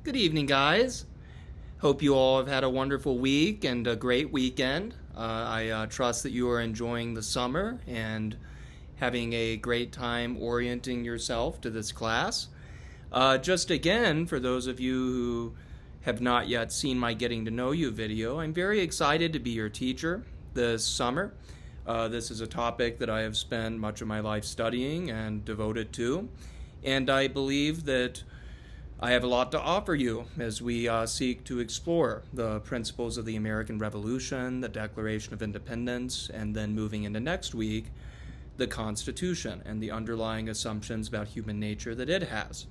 Good evening, guys. Hope you all have had a wonderful week and a great weekend. I trust that you are enjoying the summer and having a great time orienting yourself to this class. Just again, for those of you who have not yet seen my Getting to Know You video, I'm very excited to be your teacher this summer. This is a topic that I have spent much of my life studying and devoted to, and I believe that I have a lot to offer you as we seek to explore the principles of the American Revolution, the Declaration of Independence, and then moving into next week, the Constitution and the underlying assumptions about human nature that it has.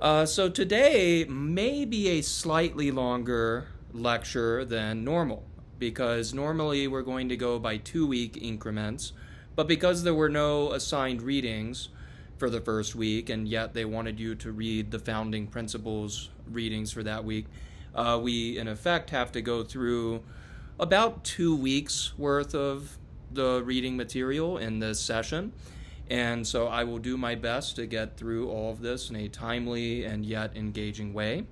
So today may be a slightly longer lecture than normal, because normally we're going to go by 2-week increments, but because there were no assigned readings for the first week, and yet they wanted you to read the founding principles readings for that week, we in effect have to go through about 2 weeks worth of the reading material in this session. And so I will do my best to get through all of this in a timely and yet engaging way.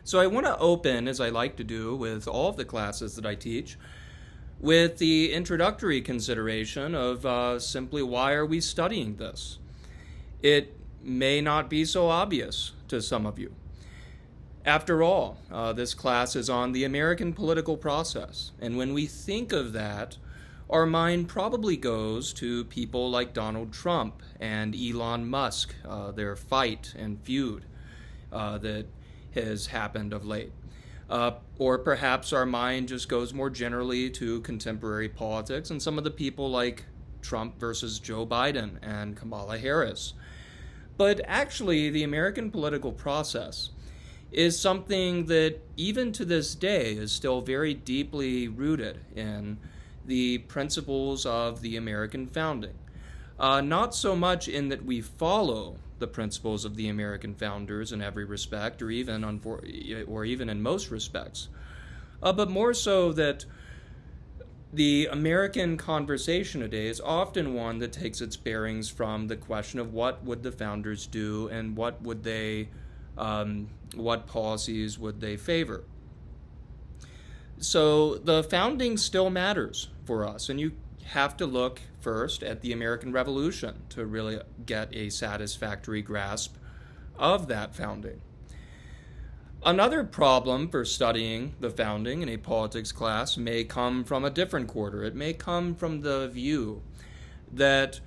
So I want to open, as I like to do with all of the classes that I teach, with the introductory consideration of simply why are we studying this? It may not be so obvious to some of you. After all, this class is on the American political process, and when we think of that, our mind probably goes to people like Donald Trump and Elon Musk, their fight and feud that has happened of late. Or perhaps our mind just goes more generally to contemporary politics and some of the people like Trump versus Joe Biden and Kamala Harris. But actually, the American political process is something that even to this day is still very deeply rooted in the principles of the American founding. Not so much in that we follow the principles of the American founders in every respect, or even in most respects, but more so that the American conversation today is often one that takes its bearings from the question of what would the founders do and what policies would they favor. So the founding still matters for us, and you have to look first at the American Revolution to really get a satisfactory grasp of that founding. Another problem for studying the founding in a politics class may come from a different quarter. It may come from the view that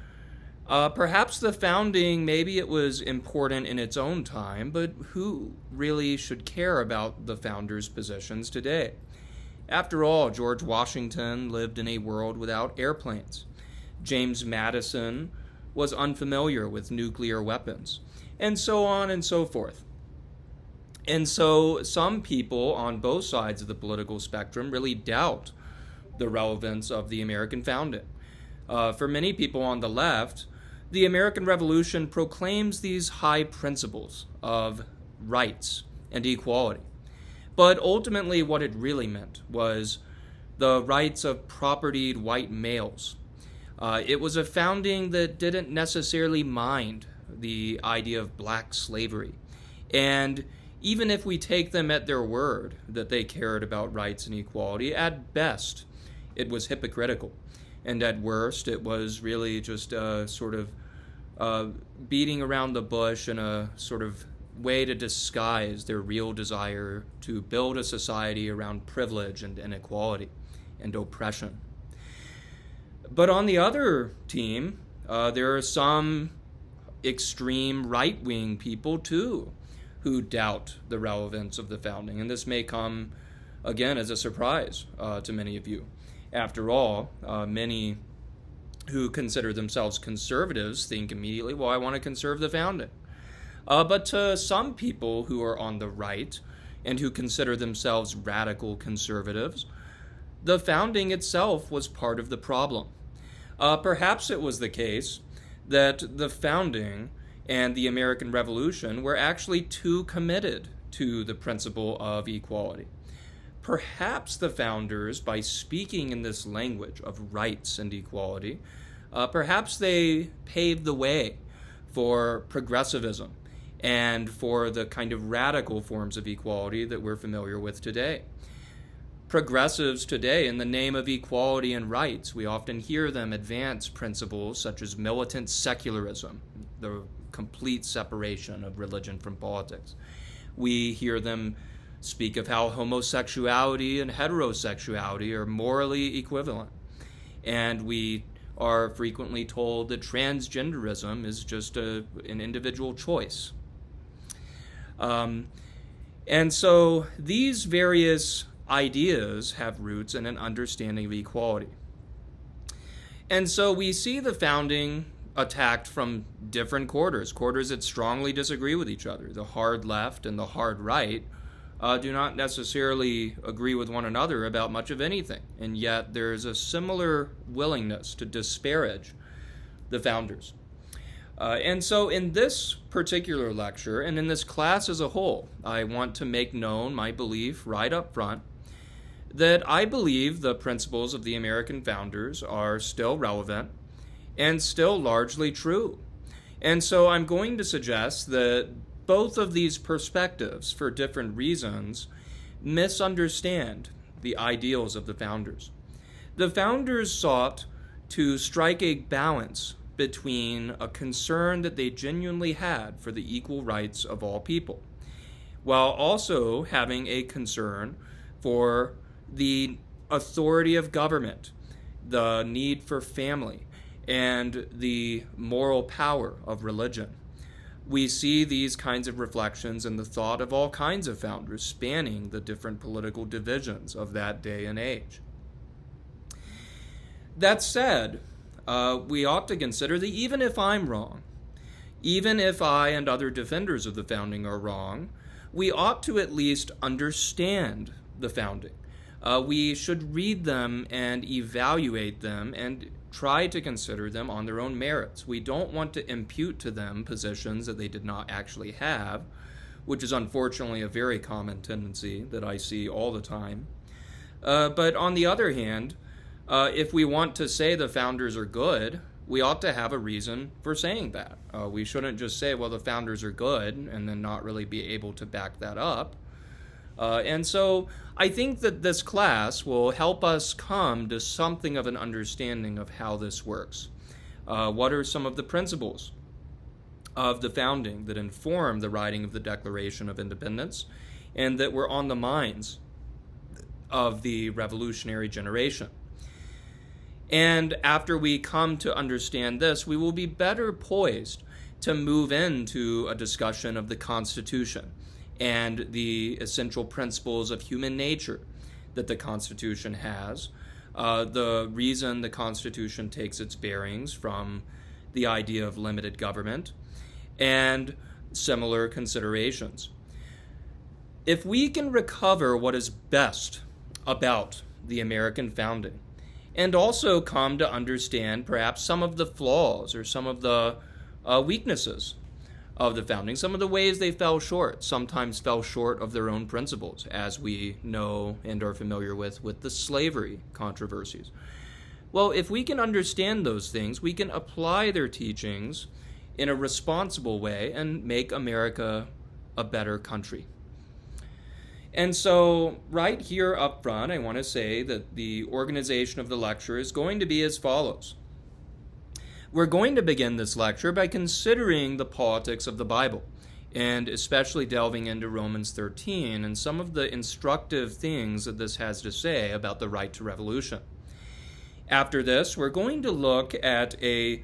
perhaps the founding, maybe it was important in its own time, but who really should care about the founders' positions today? After all, George Washington lived in a world without airplanes. James Madison was unfamiliar with nuclear weapons, and so on and so forth. And so some people on both sides of the political spectrum really doubt the relevance of the American founding. For many people on the left, the American Revolution proclaims these high principles of rights and equality. But ultimately what it really meant was the rights of propertied white males. It was a founding that didn't necessarily mind the idea of black slavery. And even if we take them at their word that they cared about rights and equality, at best it was hypocritical. And at worst it was really just a sort of beating around the bush in a sort of way to disguise their real desire to build a society around privilege and inequality and oppression. But on the other team, there are some extreme right-wing people too who doubt the relevance of the founding, and this may come again as a surprise to many of you. After all, many who consider themselves conservatives think immediately, well, I want to conserve the founding. But to some people who are on the right and who consider themselves radical conservatives, the founding itself was part of the problem. Perhaps it was the case that the founding and the American Revolution were actually too committed to the principle of equality. Perhaps the founders, by speaking in this language of rights and equality, perhaps they paved the way for progressivism and for the kind of radical forms of equality that we're familiar with today. Progressives today, in the name of equality and rights, we often hear them advance principles such as militant secularism, the complete separation of religion from politics. We hear them speak of how homosexuality and heterosexuality are morally equivalent. And we are frequently told that transgenderism is just an individual choice. And so these various ideas have roots in an understanding of equality. And so we see the founding attacked from different quarters that strongly disagree with each other. The hard left and the hard right do not necessarily agree with one another about much of anything, and yet there is a similar willingness to disparage the founders. And so in this particular lecture, and in this class as a whole, I want to make known my belief right up front that I believe the principles of the American founders are still relevant and still largely true. And so I'm going to suggest that both of these perspectives, for different reasons, misunderstand the ideals of the founders. The founders sought to strike a balance between a concern that they genuinely had for the equal rights of all people, while also having a concern for the authority of government, the need for family, and the moral power of religion. We see these kinds of reflections in the thought of all kinds of founders spanning the different political divisions of that day and age. That said, we ought to consider that even if I'm wrong, even if I and other defenders of the founding are wrong, we ought to at least understand the founding. We should read them and evaluate them and try to consider them on their own merits. We don't want to impute to them positions that they did not actually have, which is unfortunately a very common tendency that I see all the time. But on the other hand, if we want to say the founders are good, we ought to have a reason for saying that. We shouldn't just say, well, the founders are good, and then not really be able to back that up. And so I think that this class will help us come to something of an understanding of how this works. What are some of the principles of the founding that inform the writing of the Declaration of Independence and that were on the minds of the revolutionary generation? And after we come to understand this, we will be better poised to move into a discussion of the Constitution and the essential principles of human nature that the Constitution has, the reason the Constitution takes its bearings from the idea of limited government, and similar considerations. If we can recover what is best about the American founding, and also come to understand perhaps some of the flaws or some of the weaknesses of the founding, some of the ways they sometimes fell short of their own principles, as we know and are familiar with the slavery controversies. Well, if we can understand those things, we can apply their teachings in a responsible way and make America a better country. And so right here up front, I want to say that the organization of the lecture is going to be as follows. We're going to begin this lecture by considering the politics of the Bible, and especially delving into Romans 13 and some of the instructive things that this has to say about the right to revolution. After this, we're going to look at a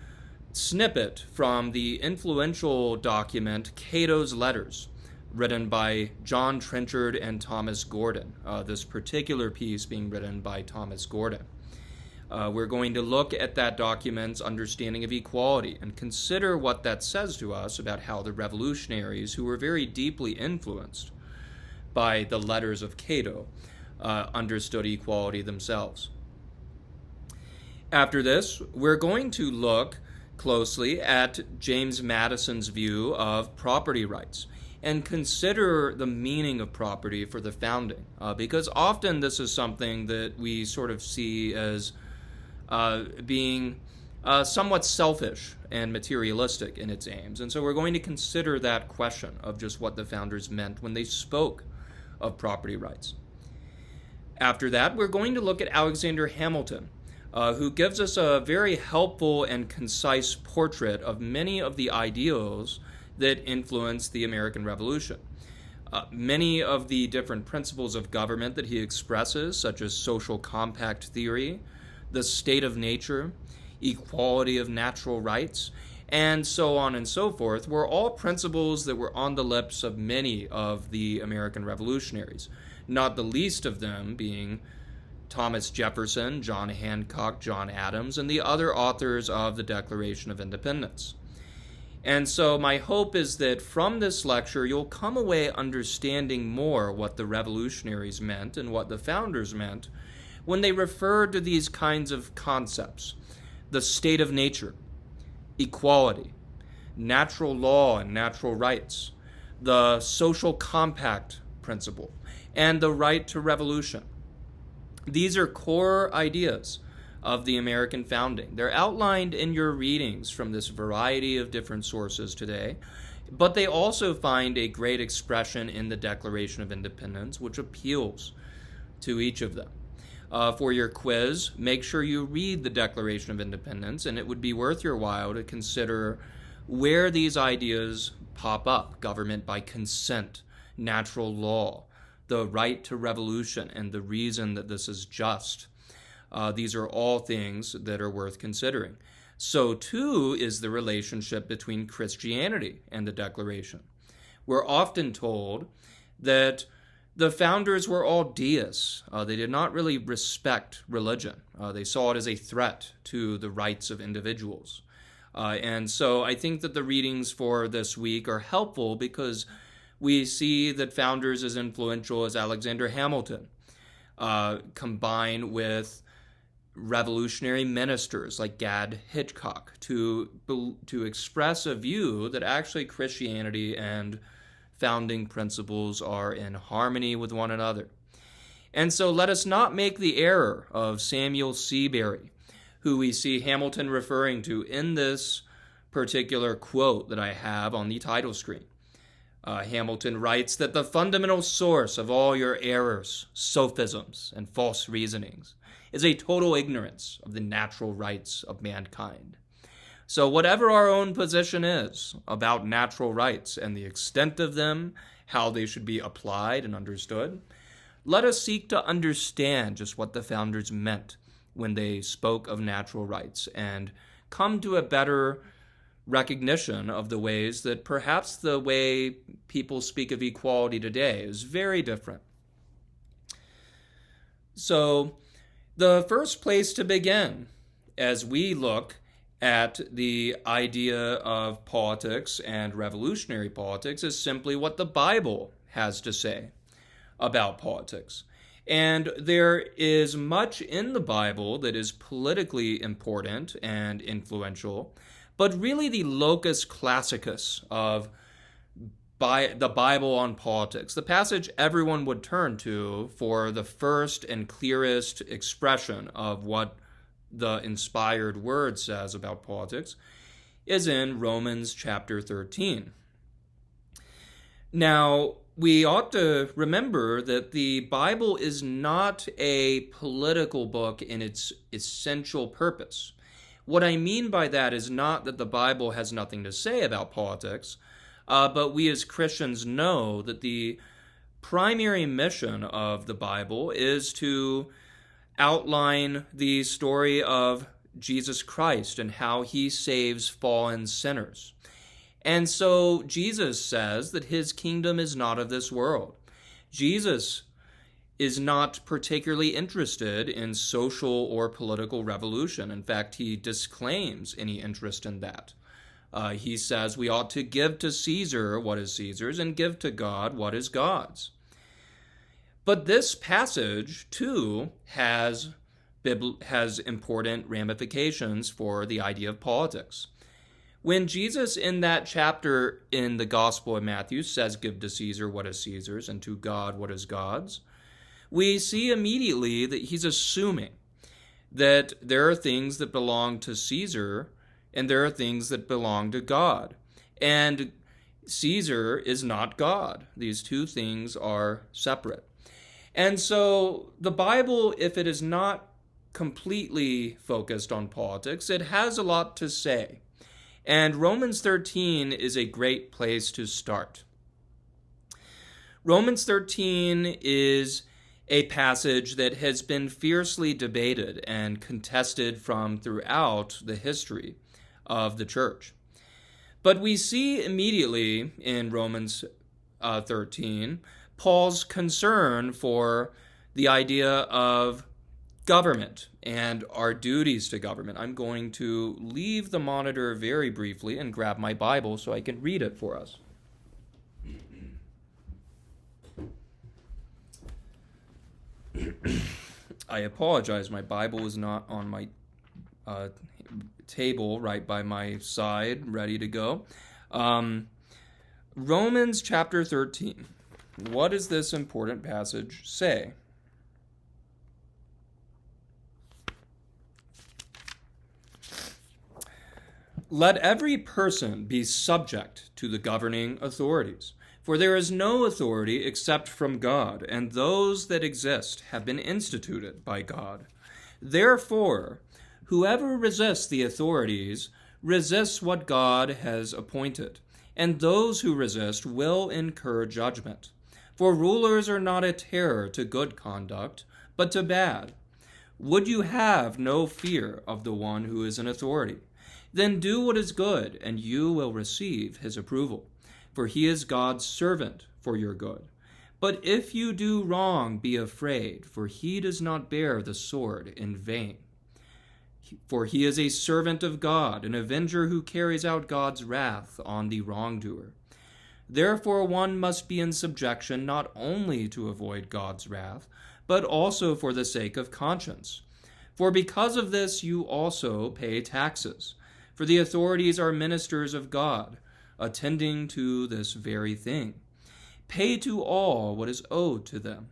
snippet from the influential document Cato's Letters, written by John Trenchard and Thomas Gordon, this particular piece being written by Thomas Gordon. We're going to look at that document's understanding of equality and consider what that says to us about how the revolutionaries, who were very deeply influenced by the letters of Cato, understood equality themselves. After this, we're going to look closely at James Madison's view of property rights and consider the meaning of property for the founding, because often this is something that we sort of see as being somewhat selfish and materialistic in its aims. And so we're going to consider that question of just what the founders meant when they spoke of property rights. After that, we're going to look at Alexander Hamilton, who gives us a very helpful and concise portrait of many of the ideals that influenced the American Revolution. Many of the different principles of government that he expresses, such as social compact theory, the state of nature, equality of natural rights, and so on and so forth, were all principles that were on the lips of many of the American revolutionaries, not the least of them being Thomas Jefferson, John Hancock, John Adams, and the other authors of the Declaration of Independence. And so my hope is that from this lecture, you'll come away understanding more what the revolutionaries meant and what the founders meant when they referred to these kinds of concepts: the state of nature, equality, natural law and natural rights, the social compact principle, and the right to revolution. These are core ideas of the American founding. They're outlined in your readings from this variety of different sources today, but they also find a great expression in the Declaration of Independence, which appeals to each of them. For your quiz, make sure you read the Declaration of Independence, and it would be worth your while to consider where these ideas pop up: government by consent, natural law, the right to revolution, and the reason that this is just. These are all things that are worth considering. So too is the relationship between Christianity and the Declaration. We're often told that the founders were all deists. They did not really respect religion. They saw it as a threat to the rights of individuals. And so I think that the readings for this week are helpful because we see that founders as influential as Alexander Hamilton, combined with revolutionary ministers like Gad Hitchcock to express a view that actually Christianity and founding principles are in harmony with one another. And so let us not make the error of Samuel Seabury, who we see Hamilton referring to in this particular quote that I have on the title screen. Hamilton writes that the fundamental source of all your errors, sophisms, and false reasonings is a total ignorance of the natural rights of mankind. So whatever our own position is about natural rights and the extent of them, how they should be applied and understood, let us seek to understand just what the founders meant when they spoke of natural rights and come to a better recognition of the ways that perhaps the way people speak of equality today is very different. So the first place to begin as we look at the idea of politics and revolutionary politics is simply what the Bible has to say about politics. And there is much in the Bible that is politically important and influential, but really the locus classicus of the Bible on politics, the passage everyone would turn to for the first and clearest expression of what the inspired word says about politics, is in Romans chapter 13. Now, we ought to remember that the Bible is not a political book in its essential purpose. What I mean by that is not that the Bible has nothing to say about politics, but we as Christians know that the primary mission of the Bible is to outline the story of Jesus Christ and how he saves fallen sinners. And so Jesus says that his kingdom is not of this world. Jesus is not particularly interested in social or political revolution. In fact, he disclaims any interest in that. He says we ought to give to Caesar what is Caesar's and give to God what is God's. But this passage, too, has important ramifications for the idea of politics. When Jesus in that chapter in the Gospel of Matthew says, give to Caesar what is Caesar's and to God what is God's, we see immediately that he's assuming that there are things that belong to Caesar and there are things that belong to God. And Caesar is not God. These two things are separate. And so the Bible, if it is not completely focused on politics, it has a lot to say. And Romans 13 is a great place to start. Romans 13 is a passage that has been fiercely debated and contested from throughout the history of the church. But we see immediately in Romans 13 Paul's concern for the idea of government and our duties to government. I'm going to leave the monitor very briefly and grab my Bible so I can read it for us. I apologize, my Bible is not on my table right by my side, ready to go. Romans chapter 13. What does this important passage say? Let every person be subject to the governing authorities, for there is no authority except from God, and those that exist have been instituted by God. Therefore, whoever resists the authorities resists what God has appointed, and those who resist will incur judgment. For rulers are not a terror to good conduct, but to bad. Would you have no fear of the one who is in authority? Then do what is good, and you will receive his approval, for he is God's servant for your good. But if you do wrong, be afraid, for he does not bear the sword in vain. For he is a servant of God, an avenger who carries out God's wrath on the wrongdoer. Therefore one must be in subjection not only to avoid God's wrath, but also for the sake of conscience. For because of this you also pay taxes. For the authorities are ministers of God, attending to this very thing. Pay to all what is owed to them.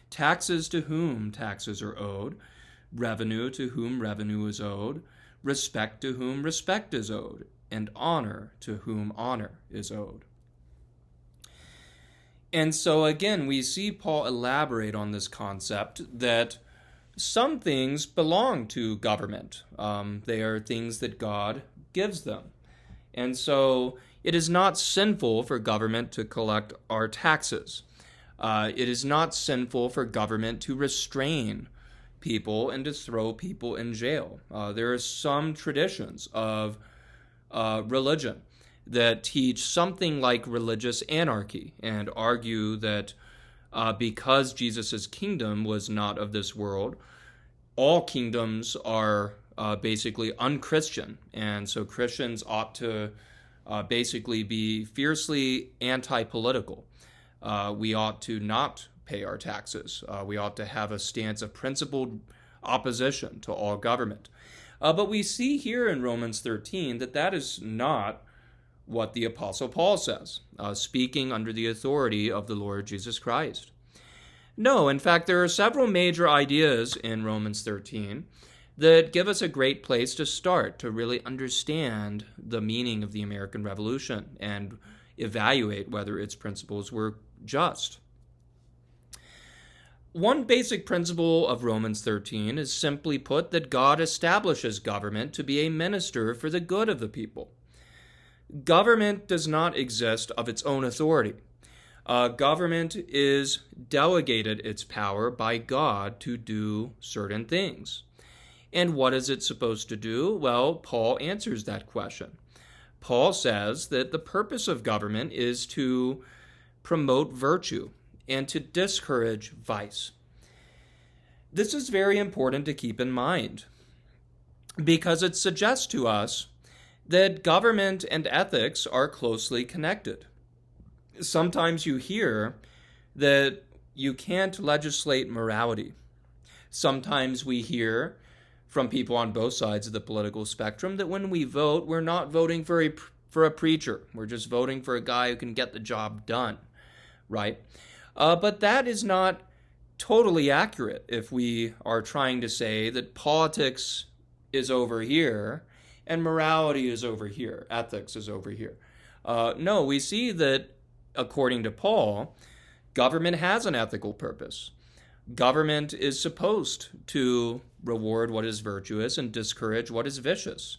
Taxes to whom taxes are owed, revenue to whom revenue is owed, respect to whom respect is owed, and honor to whom honor is owed. And so again, we see Paul elaborate on this concept that some things belong to government. They are things that God gives them. And so it is not sinful for government to collect our taxes. It is not sinful for government to restrain people and to throw people in jail. There are some traditions of religion that teach something like religious anarchy and argue that because Jesus' kingdom was not of this world, all kingdoms are basically unchristian, and so Christians ought to basically be fiercely anti-political. We ought to not pay our taxes. We ought to have a stance of principled opposition to all government. But we see here in Romans 13 that that is not what the Apostle Paul says, speaking under the authority of the Lord Jesus Christ. No, in fact, there are several major ideas in Romans 13 that give us a great place to start to really understand the meaning of the American Revolution and evaluate whether its principles were just. One basic principle of Romans 13 is simply put that God establishes government to be a minister for the good of the people. Government does not exist of its own authority. Government is delegated its power by God to do certain things. And what is it supposed to do? Well, Paul answers that question. Paul says that the purpose of government is to promote virtue and to discourage vice. This is very important to keep in mind because it suggests to us that government and ethics are closely connected. Sometimes you hear that you can't legislate morality. Sometimes we hear from people on both sides of the political spectrum that when we vote, we're not voting for a preacher. We're just voting for a guy who can get the job done, right? But that is not totally accurate if we are trying to say that politics is over here and morality is over here, ethics is over here. No, we see that, according to Paul, government has an ethical purpose. Government is supposed to reward what is virtuous and discourage what is vicious.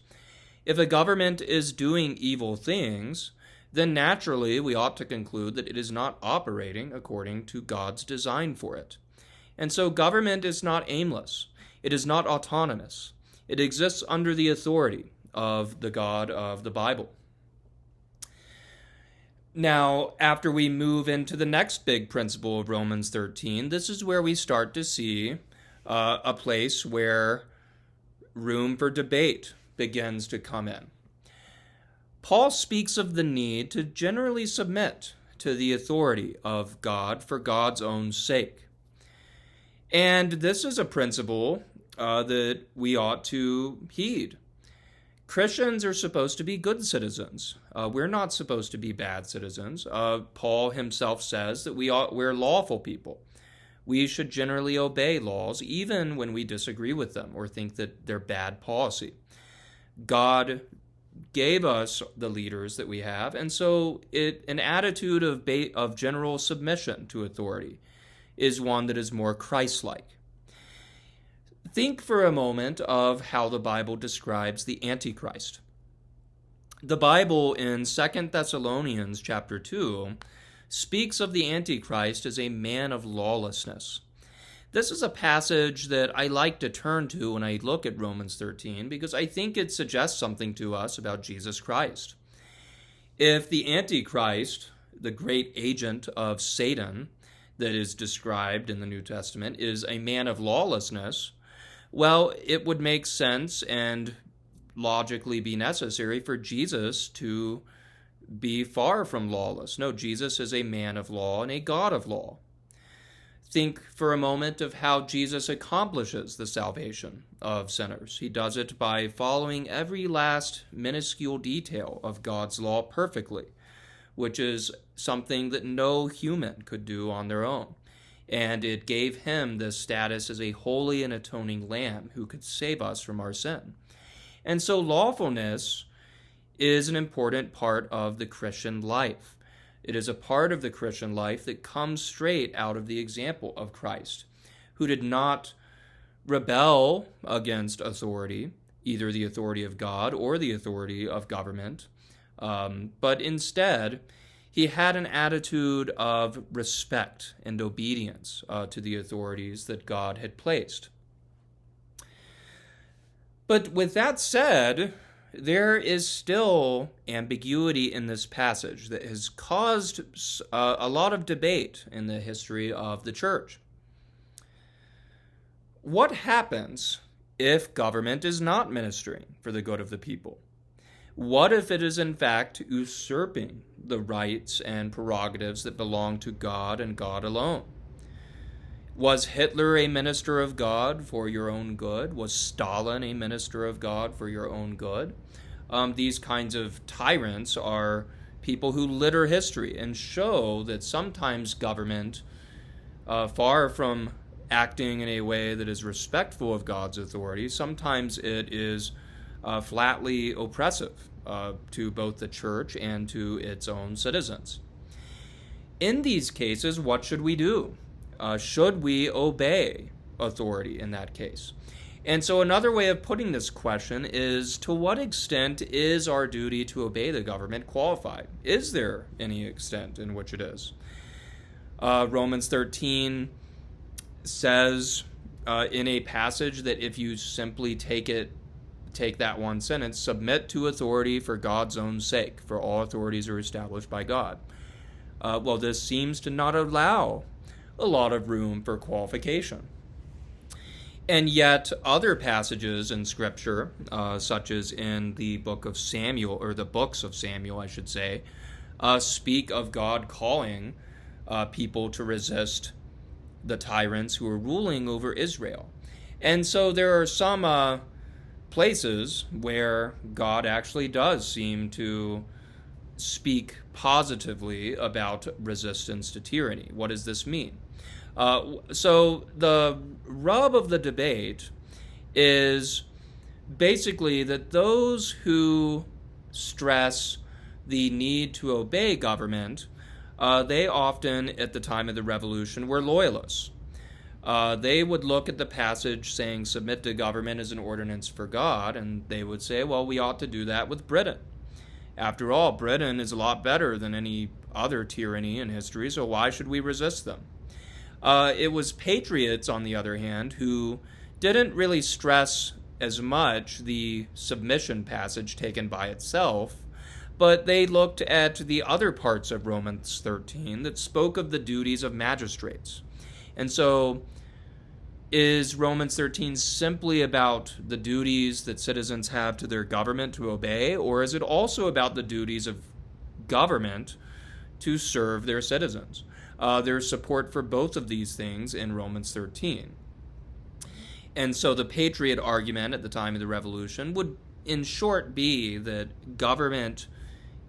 If a government is doing evil things, then naturally we ought to conclude that it is not operating according to God's design for it. And so government is not aimless. It is not autonomous. It exists under the authority of the God of the Bible. Now, after we move into the next big principle of Romans 13, this is where we start to see a place where room for debate begins to come in. Paul speaks of the need to generally submit to the authority of God for God's own sake. And this is a principle that we ought to heed. Christians are supposed to be good citizens. We're not supposed to be bad citizens. Paul himself says that we're lawful people. We should generally obey laws even when we disagree with them or think that they're bad policy. God gave us the leaders that we have, and so an attitude of general submission to authority is one that is more Christ-like. Think for a moment of how the Bible describes the Antichrist. The Bible in 2 Thessalonians chapter 2 speaks of the Antichrist as a man of lawlessness. This is a passage that I like to turn to when I look at Romans 13 because I think it suggests something to us about Jesus Christ. If the Antichrist, the great agent of Satan that is described in the New Testament, is a man of lawlessness, well, it would make sense and logically be necessary for Jesus to be far from lawless. No, Jesus is a man of law and a God of law. Think for a moment of how Jesus accomplishes the salvation of sinners. He does it by following every last minuscule detail of God's law perfectly, which is something that no human could do on their own. And it gave him this status as a holy and atoning lamb who could save us from our sin. And so lawfulness is an important part of the Christian life. It is a part of the Christian life that comes straight out of the example of Christ, who did not rebel against authority, either the authority of God or the authority of government, but instead he had an attitude of respect and obedience to the authorities that God had placed. But with that said, there is still ambiguity in this passage that has caused a lot of debate in the history of the church. What happens if government is not ministering for the good of the people? What if it is in fact usurping the rights and prerogatives that belong to God and God alone? Was Hitler a minister of God for your own good? Was Stalin a minister of God for your own good? These kinds of tyrants are people who litter history and show that sometimes government, far from acting in a way that is respectful of God's authority, sometimes it is flatly oppressive to both the church and to its own citizens. In these cases, what should we do? Should we obey authority in that case? And so another way of putting this question is, to what extent is our duty to obey the government qualified? Is there any extent in which it is? Romans 13 says in a passage that if you simply take that one sentence, submit to authority for God's own sake, for all authorities are established by God. Well, this seems to not allow a lot of room for qualification. And yet other passages in Scripture, such as in the book of Samuel, or the books of Samuel, I should say, speak of God calling people to resist the tyrants who are ruling over Israel. And so there are some places where God actually does seem to speak positively about resistance to tyranny. What does this mean? So the rub of the debate is basically that those who stress the need to obey government, they often, at the time of the revolution, were loyalists. They would look at the passage saying submit to government as an ordinance for God, and they would say, well, we ought to do that with Britain. After all, Britain is a lot better than any other tyranny in history, so why should we resist them? It was patriots, on the other hand, who didn't really stress as much the submission passage taken by itself, but they looked at the other parts of Romans 13 that spoke of the duties of magistrates. And so, is Romans 13 simply about the duties that citizens have to their government to obey, or is it also about the duties of government to serve their citizens? There's support for both of these things in Romans 13. And so the patriot argument at the time of the revolution would, in short, be that government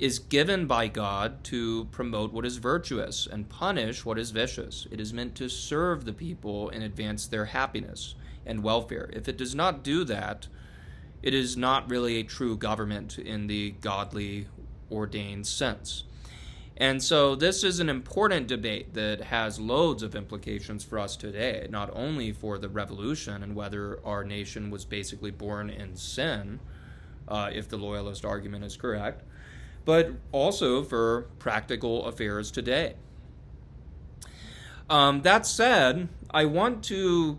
is given by God to promote what is virtuous and punish what is vicious. It is meant to serve the people and advance their happiness and welfare. If it does not do that, it is not really a true government in the godly ordained sense. And so this is an important debate that has loads of implications for us today, not only for the revolution and whether our nation was basically born in sin, if the loyalist argument is correct, but also for practical affairs today. That said, I want to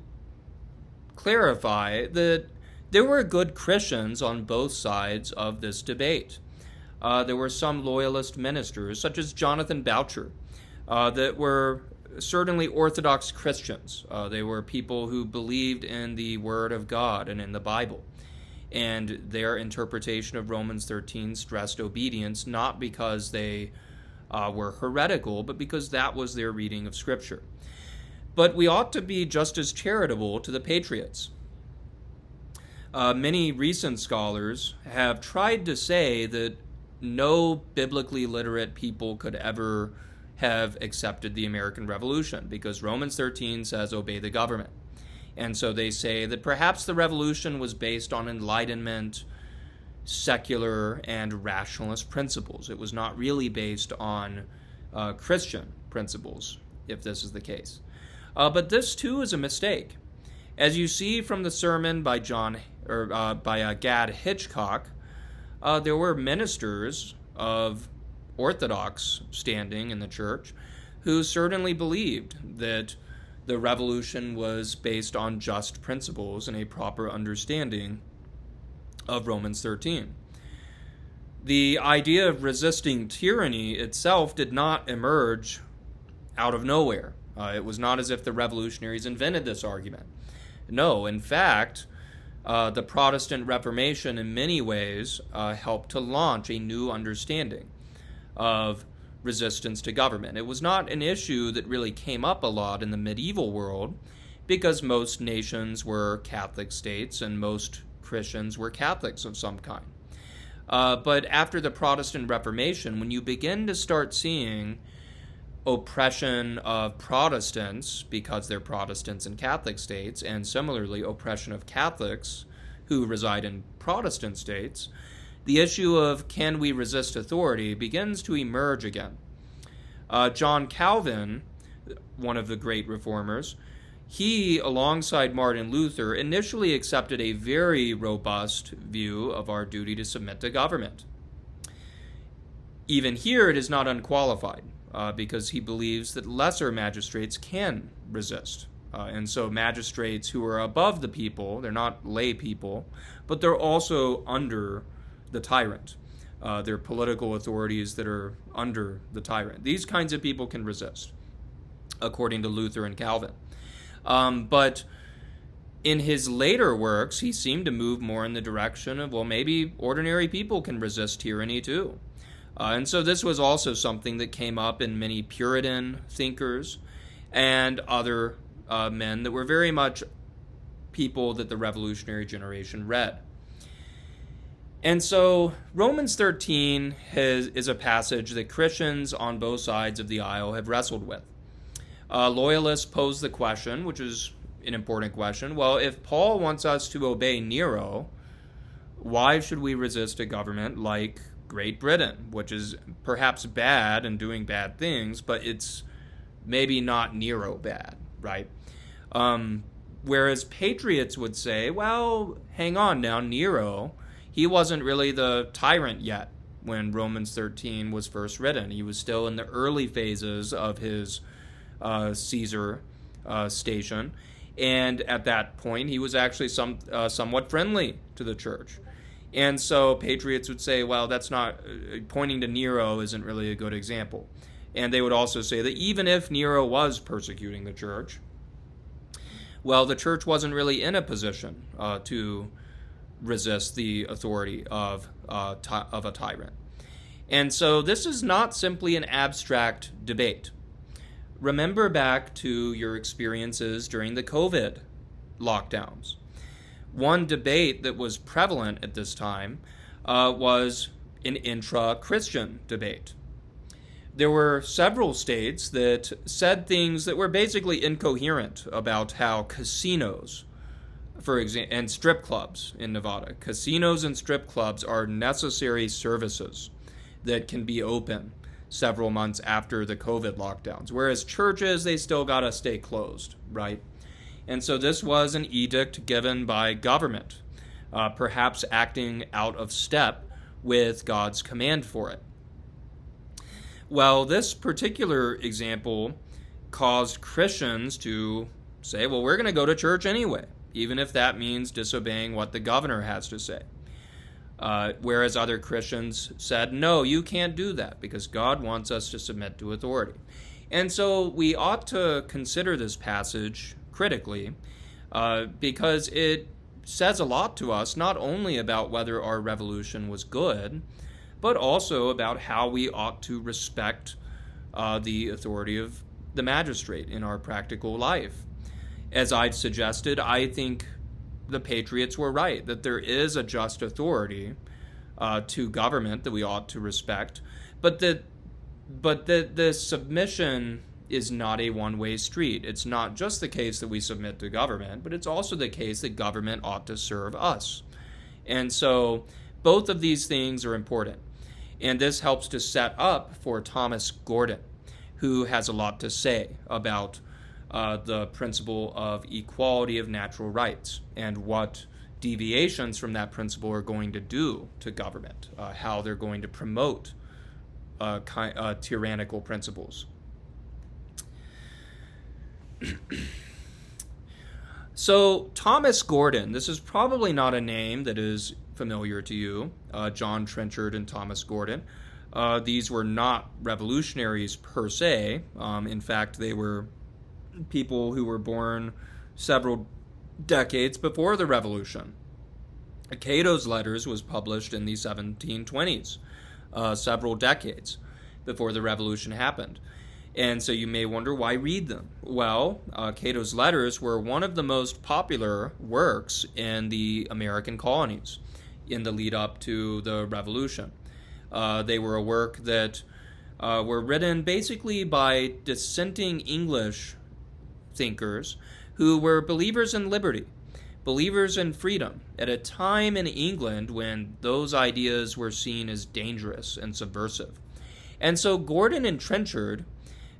clarify that there were good Christians on both sides of this debate. There were some loyalist ministers, such as Jonathan Boucher, that were certainly Orthodox Christians. They were people who believed in the Word of God and in the Bible. And their interpretation of Romans 13 stressed obedience, not because they were heretical, but because that was their reading of Scripture. But we ought to be just as charitable to the patriots. Many recent scholars have tried to say that no biblically literate people could ever have accepted the American Revolution because Romans 13 says obey the government. And so they say that perhaps the revolution was based on Enlightenment, secular, and rationalist principles. It was not really based on Christian principles, if this is the case. But this too is a mistake. As you see from the sermon by Gad Hitchcock, there were ministers of Orthodox standing in the church who certainly believed that the revolution was based on just principles and a proper understanding of Romans 13. The idea of resisting tyranny itself did not emerge out of nowhere. It was not as if the revolutionaries invented this argument. No, in fact, the Protestant Reformation in many ways helped to launch a new understanding of resistance to government. It was not an issue that really came up a lot in the medieval world because most nations were Catholic states and most Christians were Catholics of some kind. But after the Protestant Reformation, when you begin to start seeing oppression of Protestants because they're Protestants in Catholic states, and similarly oppression of Catholics who reside in Protestant states, the issue of can we resist authority begins to emerge again. John Calvin, one of the great reformers, he, alongside Martin Luther, initially accepted a very robust view of our duty to submit to government. Even here, it is not unqualified, because he believes that lesser magistrates can resist. And so magistrates who are above the people, they're not lay people, but they're also under the tyrant. They're political authorities that are under the tyrant. These kinds of people can resist, according to Luther and Calvin. But in his later works, he seemed to move more in the direction of, well, maybe ordinary people can resist tyranny too. And so this was also something that came up in many Puritan thinkers and other men that were very much people that the revolutionary generation read. And so Romans 13 is a passage that Christians on both sides of the aisle have wrestled with. Loyalists pose the question, which is an important question. Well, if Paul wants us to obey Nero, why should we resist a government like Great Britain, which is perhaps bad and doing bad things, but it's maybe not Nero bad, right? Whereas patriots would say, well, hang on now, Nero, he wasn't really the tyrant yet when Romans 13 was first written. He was still in the early phases of his Caesar station, and at that point he was actually somewhat friendly to the church. And so patriots would say, well, that's not, pointing to Nero isn't really a good example. And they would also say that even if Nero was persecuting the church, well, the church wasn't really in a position to resist the authority of a tyrant. And so this is not simply an abstract debate. Remember back to your experiences during the COVID lockdowns. One debate that was prevalent at this time was an intra-Christian debate. There were several states that said things that were basically incoherent about how casinos, for example, and strip clubs in Nevada, casinos and strip clubs are necessary services that can be open several months after the COVID lockdowns, whereas churches, they still got to stay closed, right? And so this was an edict given by government, perhaps acting out of step with God's command for it. Well, this particular example caused Christians to say, well, we're going to go to church anyway, even if that means disobeying what the governor has to say. Whereas other Christians said, no, you can't do that because God wants us to submit to authority. And so we ought to consider this passage critically because it says a lot to us, not only about whether our revolution was good, but also about how we ought to respect the authority of the magistrate in our practical life. As I've suggested, I think the patriots were right, that there is a just authority to government that we ought to respect, but that the submission is not a one-way street. It's not just the case that we submit to government, but it's also the case that government ought to serve us. And so both of these things are important. And this helps to set up for Thomas Gordon, who has a lot to say about the principle of equality of natural rights and what deviations from that principle are going to do to government, how they're going to promote tyrannical principles. So Thomas Gordon, this is probably not a name that is familiar to you, John Trenchard and Thomas Gordon. These were not revolutionaries per se. In fact, they were people who were born several decades before the revolution. Cato's Letters was published in the 1720s, several decades before the revolution happened. And so you may wonder, why read them? Well, Cato's Letters were one of the most popular works in the American colonies in the lead up to the revolution. They were a work that were written basically by dissenting English thinkers who were believers in liberty, believers in freedom, at a time in England when those ideas were seen as dangerous and subversive. And so Gordon and Trenchard,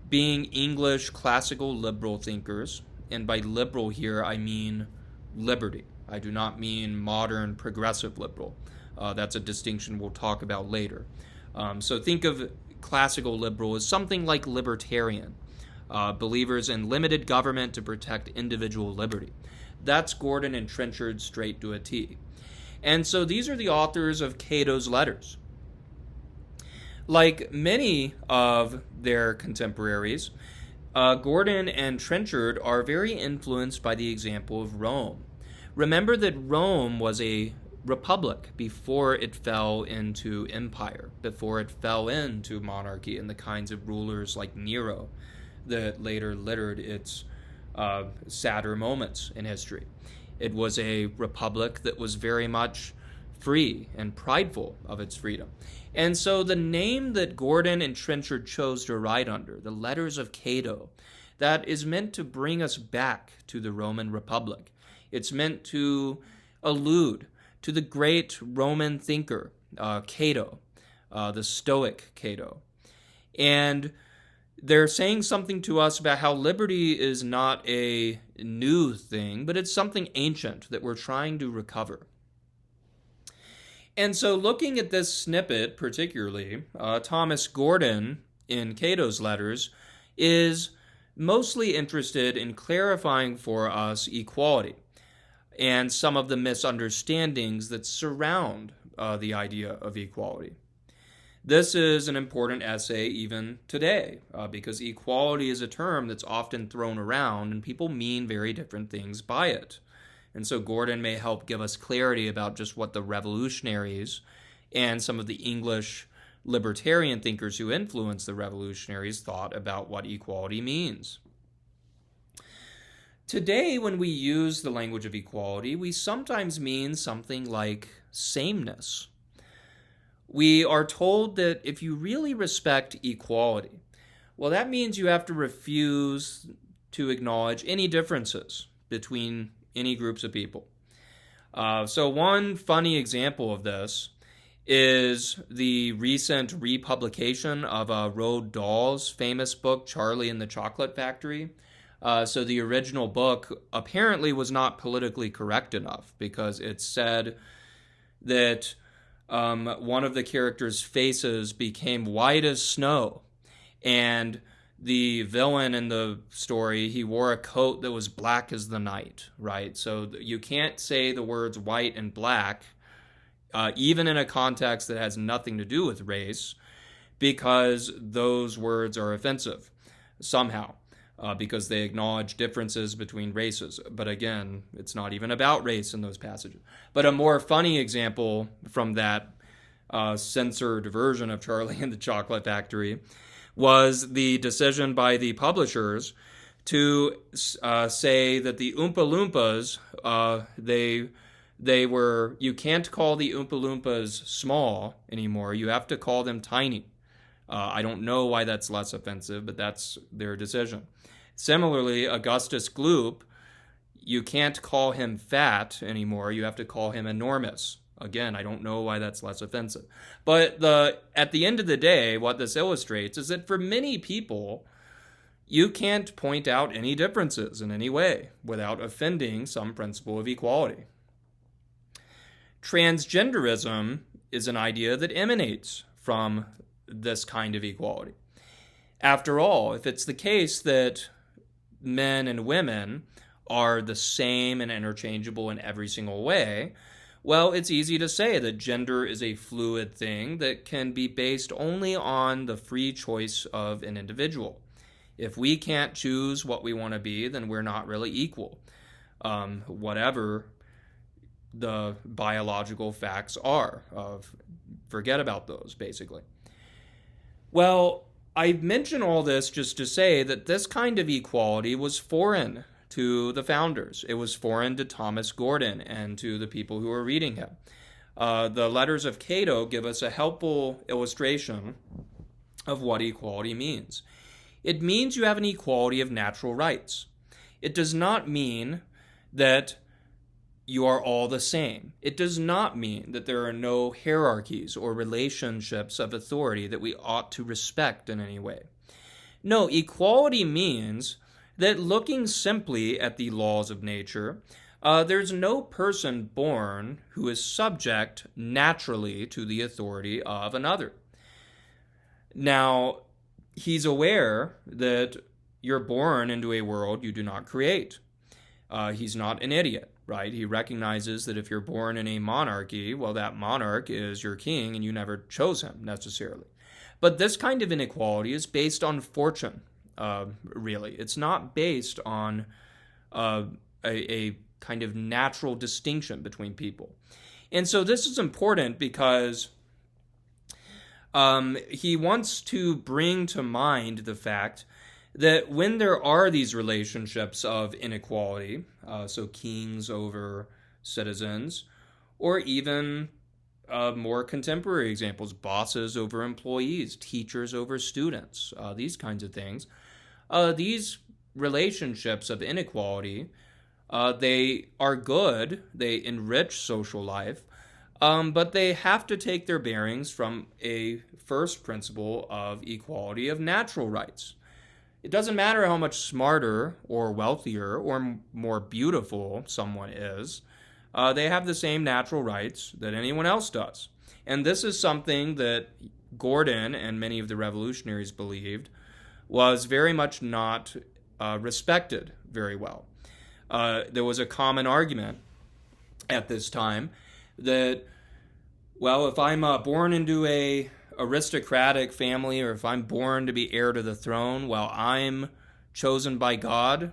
being English classical liberal thinkers, and by liberal here I mean liberty. I do not mean modern progressive liberal. That's a distinction we'll talk about later. So think of classical liberal as something like libertarian, believers in limited government to protect individual liberty. That's Gordon and Trenchard straight to a T. And so these are the authors of Cato's Letters. Like many of their contemporaries, Gordon and Trenchard are very influenced by the example of Rome. Remember that Rome was a republic before it fell into empire, before it fell into monarchy and the kinds of rulers like Nero that later littered its sadder moments in history. It was a republic that was very much free and prideful of its freedom. And so the name that Gordon and Trenchard chose to write under, the Letters of Cato, that is meant to bring us back to the Roman Republic. It's meant to allude to the great Roman thinker, Cato, the Stoic Cato. And they're saying something to us about how liberty is not a new thing, but it's something ancient that we're trying to recover. And so looking at this snippet particularly, Thomas Gordon in Cato's letters is mostly interested in clarifying for us equality and some of the misunderstandings that surround the idea of equality. This is an important essay even today, because equality is a term that's often thrown around and people mean very different things by it. And so Gordon may help give us clarity about just what the revolutionaries and some of the English libertarian thinkers who influenced the revolutionaries thought about what equality means. Today, when we use the language of equality, we sometimes mean something like sameness. We are told that if you really respect equality, well, that means you have to refuse to acknowledge any differences between any groups of people. So one funny example of this is the recent republication of Roald Dahl's famous book, Charlie and the Chocolate Factory. So the original book apparently was not politically correct enough because it said that one of the characters' faces became white as snow, and the villain in the story, he wore a coat that was black as the night, right? So you can't say the words white and black, even in a context that has nothing to do with race, because those words are offensive somehow, because they acknowledge differences between races. But again, it's not even about race in those passages. But a more funny example from that censored version of Charlie and the Chocolate Factory was the decision by the publishers to say that the Oompa Loompas, they were, you can't call the Oompa Loompas small anymore. You have to call them tiny. I don't know why that's less offensive, but that's their decision. Similarly, Augustus Gloop, you can't call him fat anymore. You have to call him enormous. Again, I don't know why that's less offensive. But at the end of the day, what this illustrates is that for many people, you can't point out any differences in any way without offending some principle of equality. Transgenderism is an idea that emanates from this kind of equality. After all, if it's the case that men and women are the same and interchangeable in every single way, well, it's easy to say that gender is a fluid thing that can be based only on the free choice of an individual. If we can't choose what we want to be, then we're not really equal, whatever the biological facts are. Forget about those, basically. Well, I mention all this just to say that this kind of equality was foreign to the founders. It was foreign to Thomas Gordon and to the people who were reading him. The Letters of Cato give us a helpful illustration of what equality means. It means you have an equality of natural rights. It does not mean that you are all the same. It does not mean that there are no hierarchies or relationships of authority that we ought to respect in any way. No, equality means that looking simply at the laws of nature, there's no person born who is subject naturally to the authority of another. Now, he's aware that you're born into a world you do not create. He's not an idiot, right? He recognizes that if you're born in a monarchy, well, that monarch is your king and you never chose him necessarily. But this kind of inequality is based on fortune. Really. It's not based on a kind of natural distinction between people. And so this is important because he wants to bring to mind the fact that when there are these relationships of inequality, so kings over citizens, or even more contemporary examples, bosses over employees, teachers over students, these kinds of things. These relationships of inequality, they are good, they enrich social life, but they have to take their bearings from a first principle of equality of natural rights. It doesn't matter how much smarter or wealthier or more beautiful someone is, they have the same natural rights that anyone else does. And this is something that Gordon and many of the revolutionaries believed was very much not respected very well. There was a common argument at this time that, well, if I'm born into a aristocratic family, or if I'm born to be heir to the throne, well, I'm chosen by God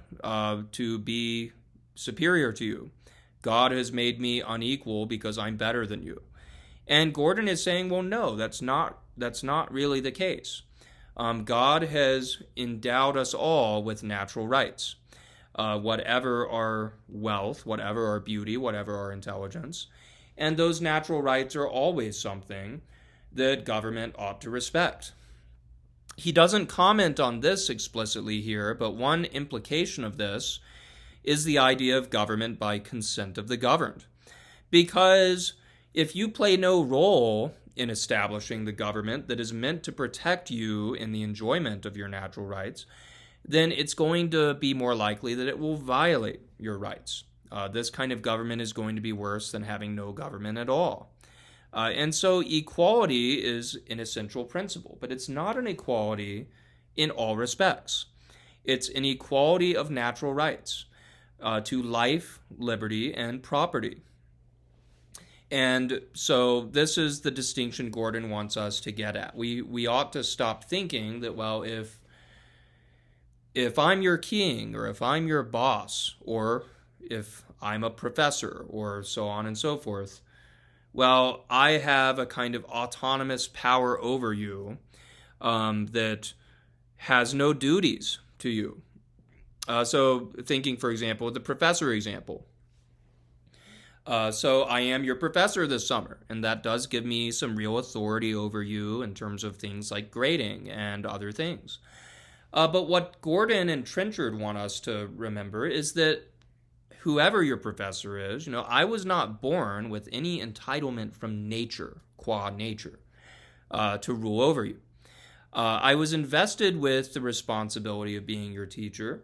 to be superior to you. God has made me unequal because I'm better than you. And Gordon is saying, well, no, that's not really the case. God has endowed us all with natural rights. Whatever our wealth, whatever our beauty, whatever our intelligence. And those natural rights are always something that government ought to respect. He doesn't comment on this explicitly here, but one implication of this is the idea of government by consent of the governed. Because if you play no role in establishing the government that is meant to protect you in the enjoyment of your natural rights, then it's going to be more likely that it will violate your rights. This kind of government is going to be worse than having no government at all. And so equality is an essential principle, but it's not an equality in all respects. It's an equality of natural rights to life, liberty, and property. And so this is the distinction Gordon wants us to get at. We ought to stop thinking that, well, if I'm your king, or if I'm your boss, or if I'm a professor, or so on and so forth, well, I have a kind of autonomous power over you that has no duties to you. So thinking, for example, the professor example. So I am your professor this summer, and that does give me some real authority over you in terms of things like grading and other things. But what Gordon and Trenchard want us to remember is that whoever your professor is, I was not born with any entitlement from nature, qua nature, to rule over you. I was invested with the responsibility of being your teacher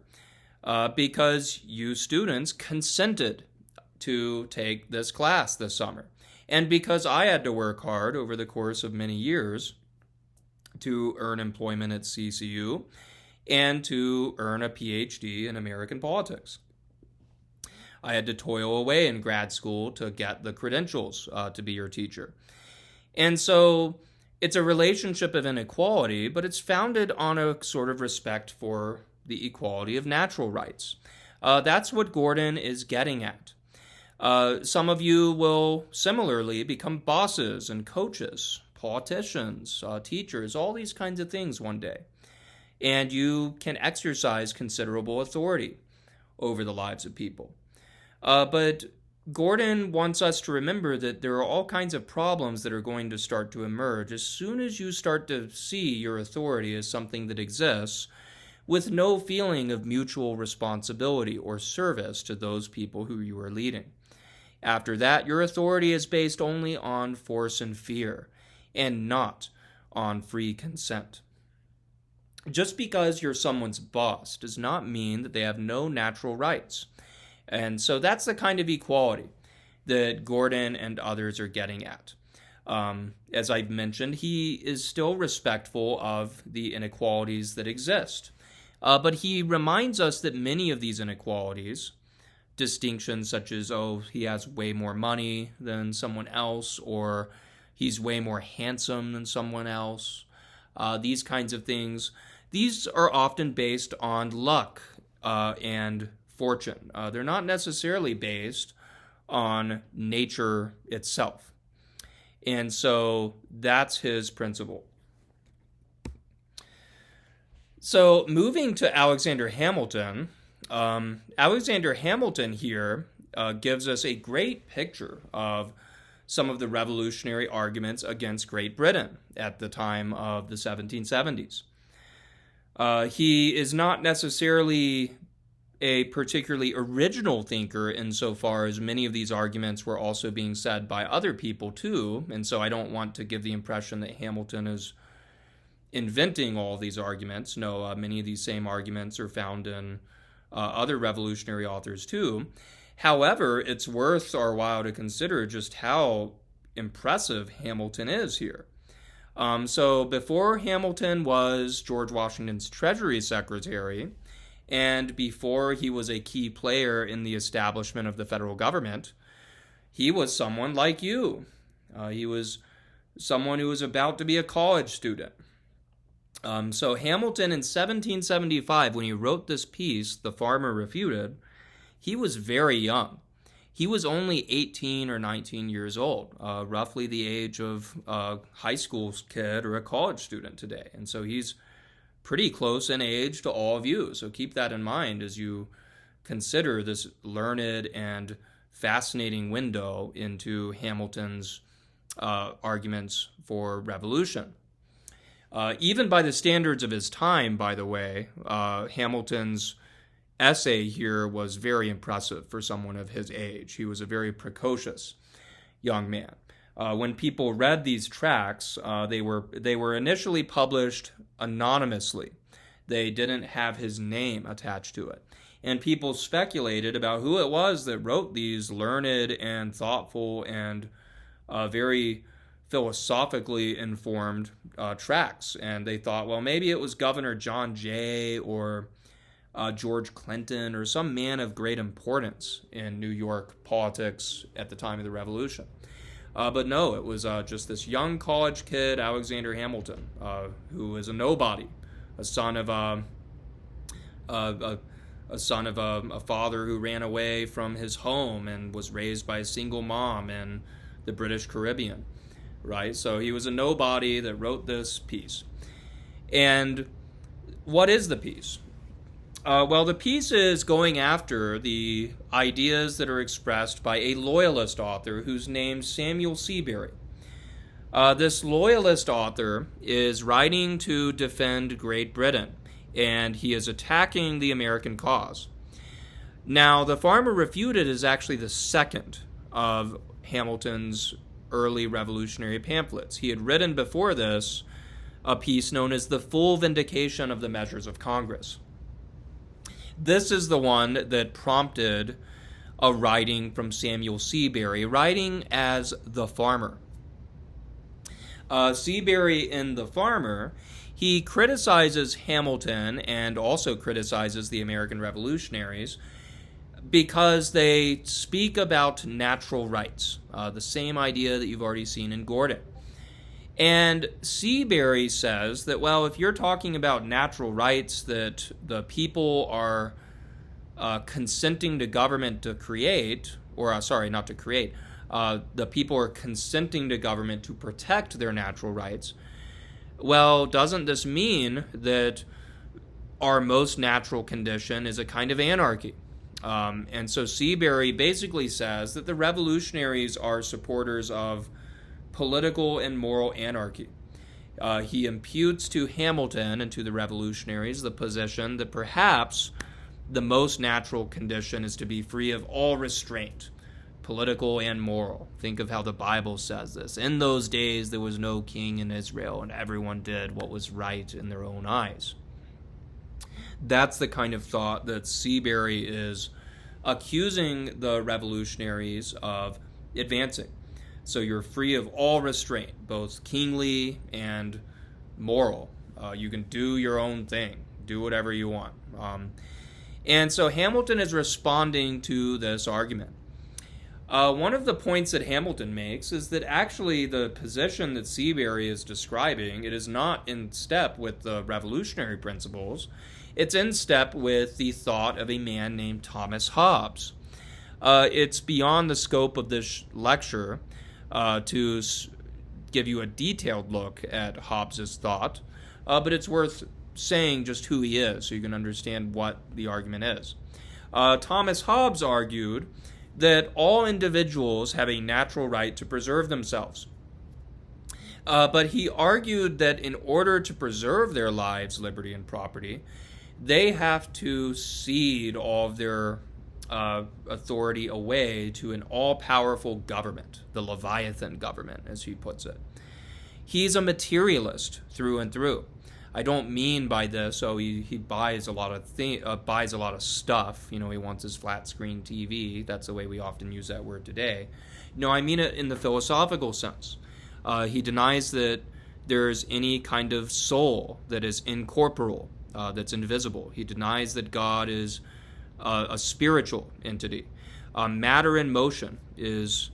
because you students consented to take this class this summer. And because I had to work hard over the course of many years to earn employment at CCU and to earn a PhD in American politics. I had to toil away in grad school to get the credentials to be your teacher. And so it's a relationship of inequality, but it's founded on a sort of respect for the equality of natural rights. That's what Gordon is getting at. Some of you will similarly become bosses and coaches, politicians, teachers, all these kinds of things one day. And you can exercise considerable authority over the lives of people. But Gordon wants us to remember that there are all kinds of problems that are going to start to emerge as soon as you start to see your authority as something that exists with no feeling of mutual responsibility or service to those people who you are leading. After that, your authority is based only on force and fear, and not on free consent. Just because you're someone's boss does not mean that they have no natural rights. And so that's the kind of equality that Gordon and others are getting at. As I've mentioned, he is still respectful of the inequalities that exist. But he reminds us that many of these inequalities, distinctions such as, he has way more money than someone else, or he's way more handsome than someone else, these kinds of things, these are often based on luck and fortune. They're not necessarily based on nature itself. And so that's his principle. So moving to Alexander Hamilton, Alexander Hamilton here gives us a great picture of some of the revolutionary arguments against Great Britain at the time of the 1770s. He is not necessarily a particularly original thinker insofar as many of these arguments were also being said by other people too, and so I don't want to give the impression that Hamilton is inventing all these arguments. No, many of these same arguments are found in other revolutionary authors too. However, it's worth our while to consider just how impressive Hamilton is here. So before Hamilton was George Washington's Treasury Secretary, and before he was a key player in the establishment of the federal government, he was someone like you. He was someone who was about to be a college student. So Hamilton in 1775, when he wrote this piece, The Farmer Refuted, he was very young. He was only 18 or 19 years old, roughly the age of a high school kid or a college student today. And so he's pretty close in age to all of you. So keep that in mind as you consider this learned and fascinating window into Hamilton's arguments for revolution. Even by the standards of his time, by the way, Hamilton's essay here was very impressive for someone of his age. He was a very precocious young man. When people read these tracts, they were initially published anonymously. They didn't have his name attached to it. And people speculated about who it was that wrote these learned and thoughtful and very philosophically informed tracts. And they thought, well, maybe it was Governor John Jay or George Clinton or some man of great importance in New York politics at the time of the Revolution. But no, it was just this young college kid, Alexander Hamilton, who was a nobody, a son of a father who ran away from his home and was raised by a single mom in the British Caribbean, right? So he was a nobody that wrote this piece. And what is the piece? Well, the piece is going after the ideas that are expressed by a loyalist author who's named Samuel Seabury. This loyalist author is writing to defend Great Britain, and he is attacking the American cause. Now, The Farmer Refuted is actually the second of Hamilton's early revolutionary pamphlets. He had written before this a piece known as The Full Vindication of the Measures of Congress. This is the one that prompted a writing from Samuel Seabury, writing as the farmer. Seabury in The Farmer, he criticizes Hamilton and also criticizes the American revolutionaries because they speak about natural rights, the same idea that you've already seen in Gordon. And Seabury says that, well, if you're talking about natural rights that the people are consenting to government to create, the people are consenting to government to protect their natural rights, well, doesn't this mean that our most natural condition is a kind of anarchy? And so Seabury basically says that the revolutionaries are supporters of political and moral anarchy. He imputes to Hamilton and to the revolutionaries the position that perhaps the most natural condition is to be free of all restraint, political and moral. Think of how the Bible says this. In those days there was no king in Israel, and everyone did what was right in their own eyes. That's the kind of thought that Seabury is accusing the revolutionaries of advancing. So you're free of all restraint, both kingly and moral. You can do your own thing, do whatever you want. And so Hamilton is responding to this argument. One of the points that Hamilton makes is that actually the position that Seabury is describing, it is not in step with the revolutionary principles. It's in step with the thought of a man named Thomas Hobbes. It's beyond the scope of this lecture to give you a detailed look at Hobbes's thought, but it's worth saying just who he is so you can understand what the argument is. Thomas Hobbes argued that all individuals have a natural right to preserve themselves. But he argued that in order to preserve their lives, liberty, and property, they have to cede all of their authority away to an all-powerful government, the Leviathan government, as he puts it. He's a materialist through and through. I don't mean by this, he buys a lot of stuff. He wants his flat screen TV. That's the way we often use that word today. No, I mean it in the philosophical sense. He denies that there's any kind of soul that is incorporeal, that's invisible. He denies that God is a spiritual entity. Matter in motion is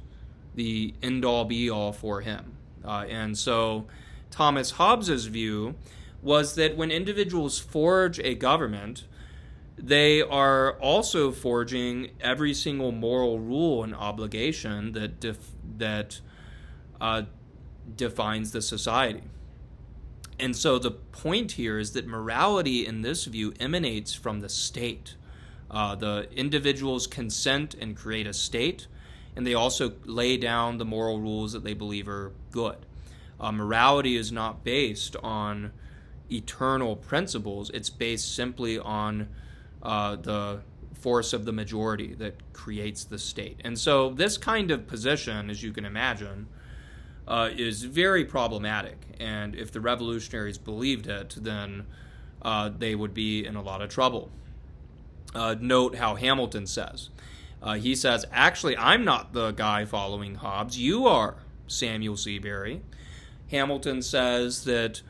the end-all be-all for him. And so Thomas Hobbes's view was that when individuals forge a government, they are also forging every single moral rule and obligation that defines the society. And so the point here is that morality in this view emanates from the state. The individuals consent and create a state, and they also lay down the moral rules that they believe are good. Morality is not based on eternal principles. It's based simply on the force of the majority that creates the state. And so this kind of position, as you can imagine, is very problematic. And if the revolutionaries believed it, then they would be in a lot of trouble. Note how Hamilton says. He says, actually, I'm not the guy following Hobbes. You are, Samuel Seabury. Hamilton says that,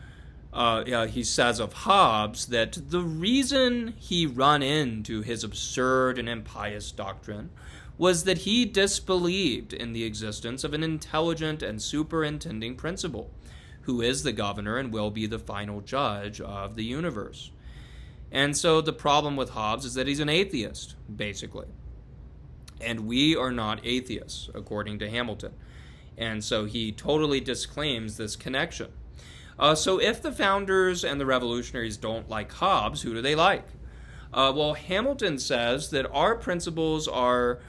he says of Hobbes that the reason he run into his absurd and impious doctrine was that he disbelieved in the existence of an intelligent and superintending principle, who is the governor and will be the final judge of the universe. And so the problem with Hobbes is that he's an atheist, basically. And we are not atheists, according to Hamilton. And so he totally disclaims this connection. So if the founders and the revolutionaries don't like Hobbes, who do they like? Well, Hamilton says that our principles are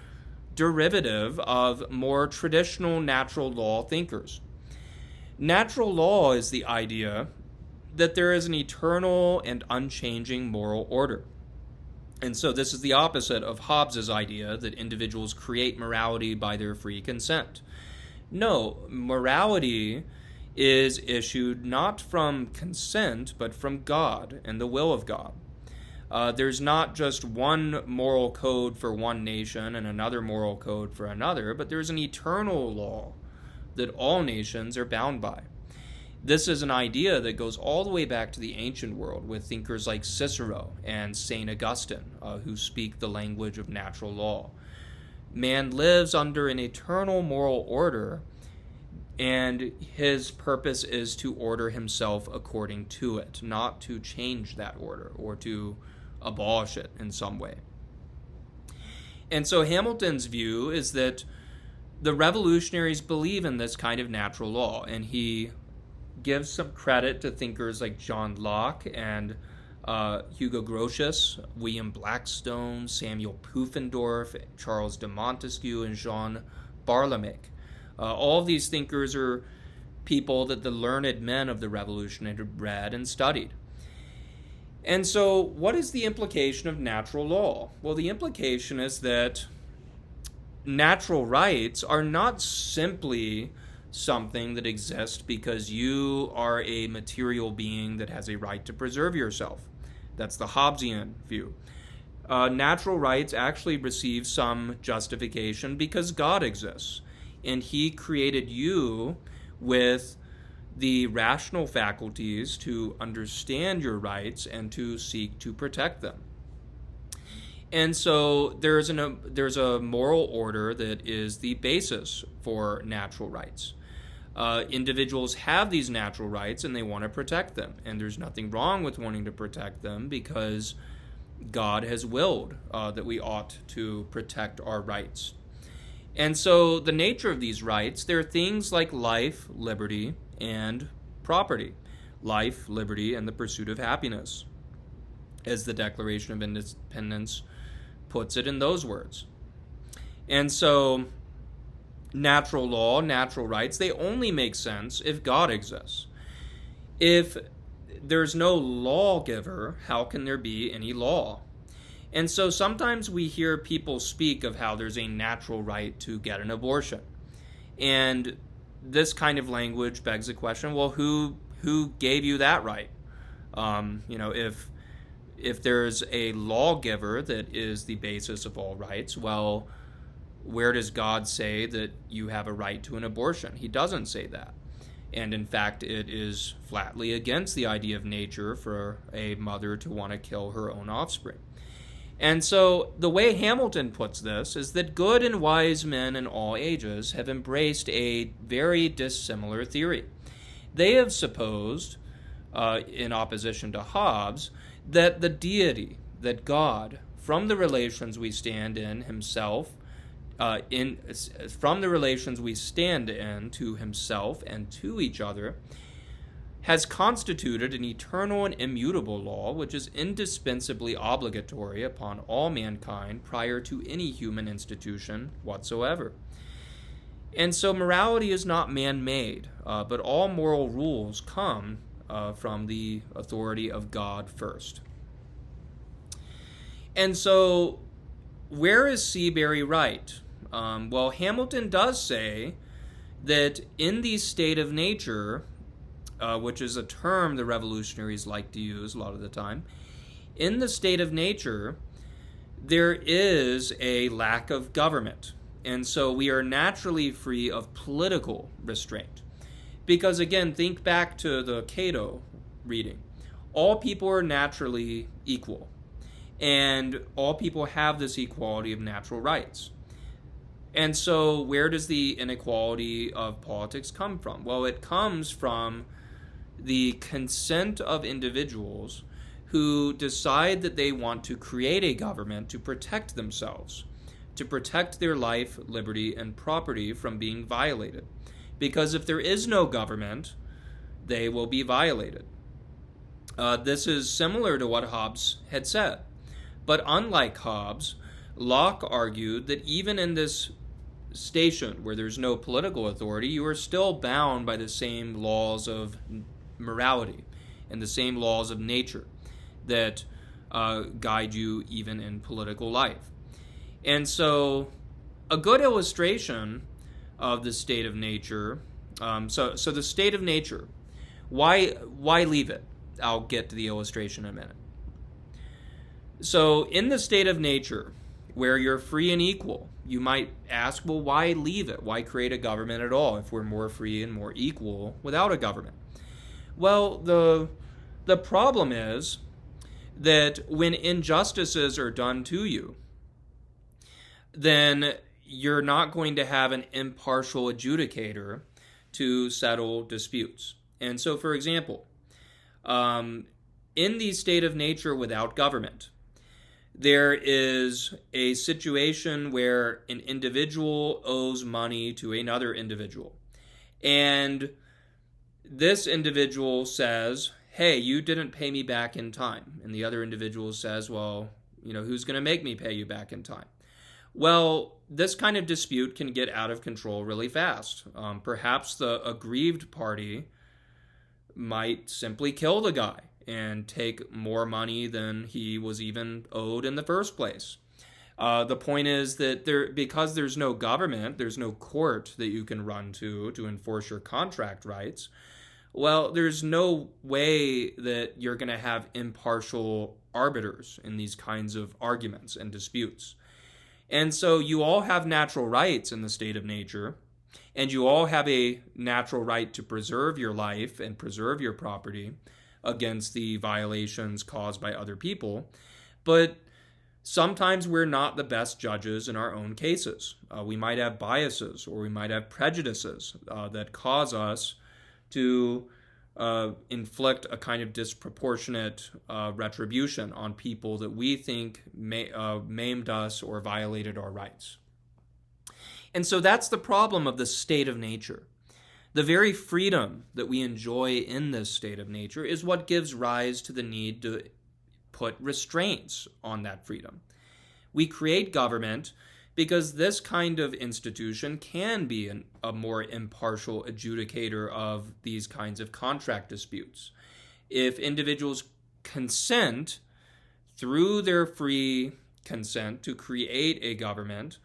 derivative of more traditional natural law thinkers. Natural law is the idea that there is an eternal and unchanging moral order. And so this is the opposite of Hobbes's idea that individuals create morality by their free consent. No, morality is issued not from consent, but from God and the will of God. There's not just one moral code for one nation and another moral code for another, but there's an eternal law that all nations are bound by. This is an idea that goes all the way back to the ancient world with thinkers like Cicero and St. Augustine, who speak the language of natural law. Man lives under an eternal moral order, and his purpose is to order himself according to it, not to change that order or to abolish it in some way. And so Hamilton's view is that the revolutionaries believe in this kind of natural law, and he gives some credit to thinkers like John Locke and Hugo Grotius, William Blackstone, Samuel Pufendorf, Charles de Montesquieu, and Jean Barlaamick. All of these thinkers are people that the learned men of the Revolution had read and studied. And so what is the implication of natural law? Well, the implication is that natural rights are not simply something that exists because you are a material being that has a right to preserve yourself. That's the Hobbesian view. Natural rights actually receive some justification because God exists, and he created you with the rational faculties to understand your rights and to seek to protect them. And so there's a moral order that is the basis for natural rights. Individuals have these natural rights and they want to protect them. And there's nothing wrong with wanting to protect them because God has willed that we ought to protect our rights. And so the nature of these rights, there are things like life, liberty, and property. Life, liberty, and the pursuit of happiness, as the Declaration of Independence puts it in those words. And so natural law, natural rights, they only make sense if God exists. If there's no lawgiver, how can there be any law? And so sometimes we hear people speak of how there's a natural right to get an abortion. And this kind of language begs the question, well, who gave you that right? If there's a lawgiver that is the basis of all rights, well, where does God say that you have a right to an abortion? He doesn't say that. And in fact, it is flatly against the idea of nature for a mother to want to kill her own offspring. And so the way Hamilton puts this is that good and wise men in all ages have embraced a very dissimilar theory. They have supposed, in opposition to Hobbes, that the deity, that God, from the relations we stand in himself, from the relations we stand in to himself and to each other, has constituted an eternal and immutable law which is indispensably obligatory upon all mankind prior to any human institution whatsoever. And so morality is not man-made, but all moral rules come from the authority of God first. And so where is Seabury right? Well, Hamilton does say that in the state of nature, which is a term the revolutionaries like to use a lot of the time, in the state of nature, there is a lack of government. And so we are naturally free of political restraint. Because again, think back to the Cato reading. All people are naturally equal. And all people have this equality of natural rights. And so where does the inequality of politics come from? Well, it comes from the consent of individuals who decide that they want to create a government to protect themselves, to protect their life, liberty, and property from being violated. Because if there is no government, they will be violated. This is similar to what Hobbes had said. But unlike Hobbes, Locke argued that even in this station where there's no political authority, you are still bound by the same laws of morality and the same laws of nature that guide you even in political life. And so a good illustration of the state of nature, so the state of nature, why leave it? I'll get to the illustration in a minute. So in the state of nature, where you're free and equal, you might ask, well, why leave it? Why create a government at all if we're more free and more equal without a government? Well, the problem is that when injustices are done to you, then you're not going to have an impartial adjudicator to settle disputes. And so, for example, in the state of nature without government, there is a situation where an individual owes money to another individual. And this individual says, hey, you didn't pay me back in time. And the other individual says, well, who's going to make me pay you back in time? Well, this kind of dispute can get out of control really fast. Perhaps the aggrieved party might simply kill the guy and take more money than he was even owed in the first place. The point is that because there's no government, there's no court that you can run to enforce your contract rights. Well, there's no way that you're going to have impartial arbiters in these kinds of arguments and disputes. And so you all have natural rights in the state of nature, and you all have a natural right to preserve your life and preserve your property against the violations caused by other people. But sometimes we're not the best judges in our own cases. We might have biases or we might have prejudices that cause us to inflict a kind of disproportionate retribution on people that we think maimed us or violated our rights. And so that's the problem of the state of nature. The very freedom that we enjoy in this state of nature is what gives rise to the need to put restraints on that freedom. We create government because this kind of institution can be a more impartial adjudicator of these kinds of contract disputes. If individuals consent through their free consent to create a government,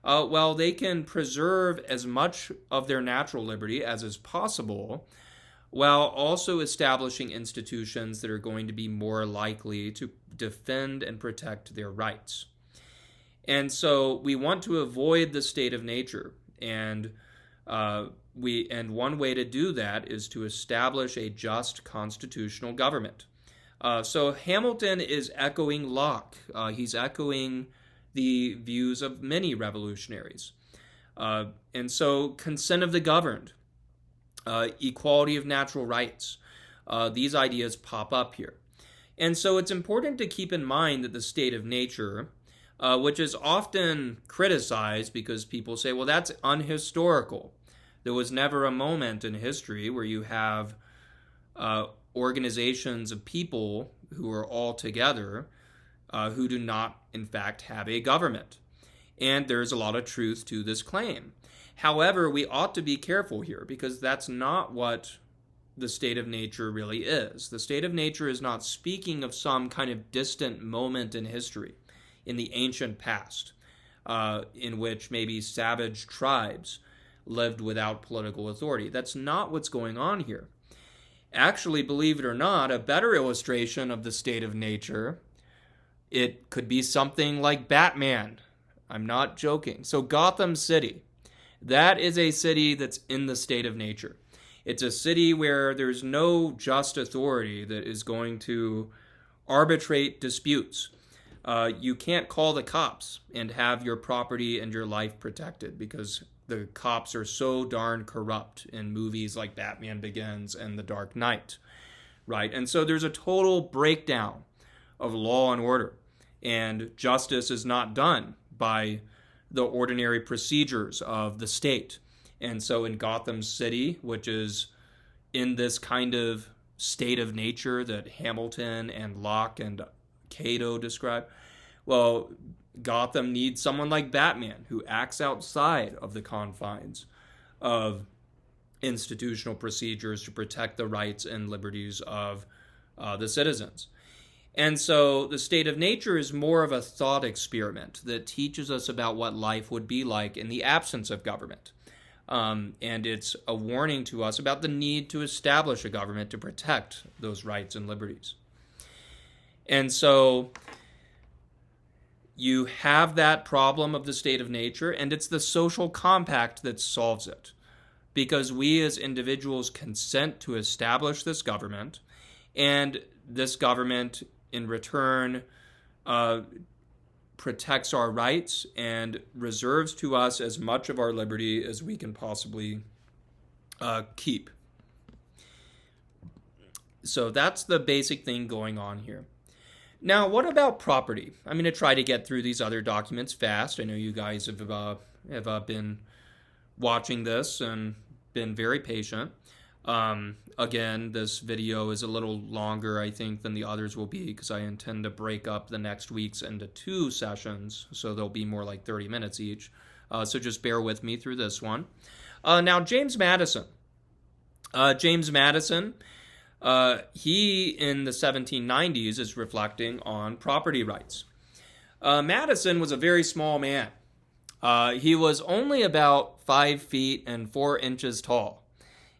well, they can preserve as much of their natural liberty as is possible, while also establishing institutions that are going to be more likely to defend and protect their rights. And so we want to avoid the state of nature, and one way to do that is to establish a just constitutional government. So Hamilton is echoing Locke. He's echoing the views of many revolutionaries. And so consent of the governed, equality of natural rights, these ideas pop up here. And so it's important to keep in mind that the state of nature, which is often criticized because people say, well, that's unhistorical. There was never a moment in history where you have organizations of people who are all together who do not, in fact, have a government. And there's a lot of truth to this claim. However, we ought to be careful here because that's not what the state of nature really is. The state of nature is not speaking of some kind of distant moment in history, in the ancient past, in which maybe savage tribes lived without political authority. That's not what's going on here. Actually, believe it or not, a better illustration of the state of nature, it could be something like Batman. I'm not joking. So Gotham City, that is a city that's in the state of nature. It's a city where there's no just authority that is going to arbitrate disputes. You can't call the cops and have your property and your life protected because the cops are so darn corrupt in movies like Batman Begins and The Dark Knight, right? And so there's a total breakdown of law and order, and justice is not done by the ordinary procedures of the state. And so in Gotham City, which is in this kind of state of nature that Hamilton and Locke and Cato describe, well, Gotham needs someone like Batman who acts outside of the confines of institutional procedures to protect the rights and liberties of the citizens. And so the state of nature is more of a thought experiment that teaches us about what life would be like in the absence of government. And it's a warning to us about the need to establish a government to protect those rights and liberties. And so you have that problem of the state of nature, and it's the social compact that solves it. Because we as individuals consent to establish this government, and this government in return protects our rights and reserves to us as much of our liberty as we can possibly keep. So that's the basic thing going on here. Now, what about property? I'm going to try to get through these other documents fast. I know you guys have been watching this and been very patient. Again, this video is a little longer, I think, than the others will be because I intend to break up the next week's into 2 sessions, so they'll be more like 30 minutes each. So just bear with me through this one. Now, James Madison. He, in the 1790s, is reflecting on property rights. Madison was a very small man. He was only about 5 feet and 4 inches tall.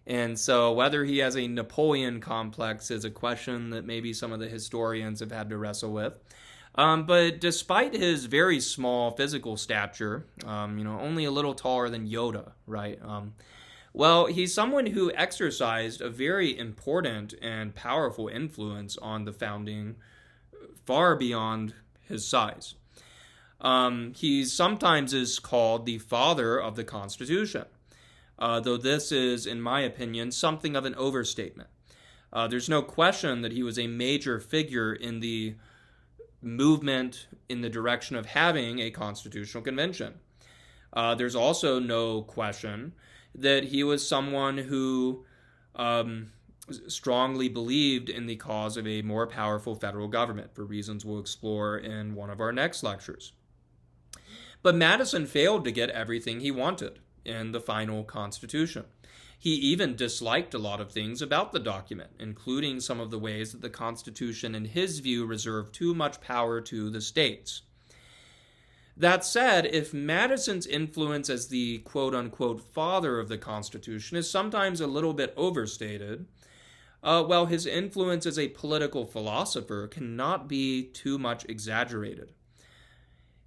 And so whether he has a Napoleon complex is a question that maybe some of the historians have had to wrestle with. But despite his very small physical stature, only a little taller than Yoda, right? Well, he's someone who exercised a very important and powerful influence on the founding far beyond his size. He sometimes is called the father of the Constitution, though this is, in my opinion, something of an overstatement. There's no question that he was a major figure in the movement in the direction of having a constitutional convention. There's also no question that he was someone who strongly believed in the cause of a more powerful federal government for reasons we'll explore in one of our next lectures. But Madison failed to get everything he wanted in the final Constitution. He even disliked a lot of things about the document, including some of the ways that the Constitution, in his view, reserved too much power to the states. That said, if Madison's influence as the quote-unquote father of the Constitution is sometimes a little bit overstated, well, his influence as a political philosopher cannot be too much exaggerated.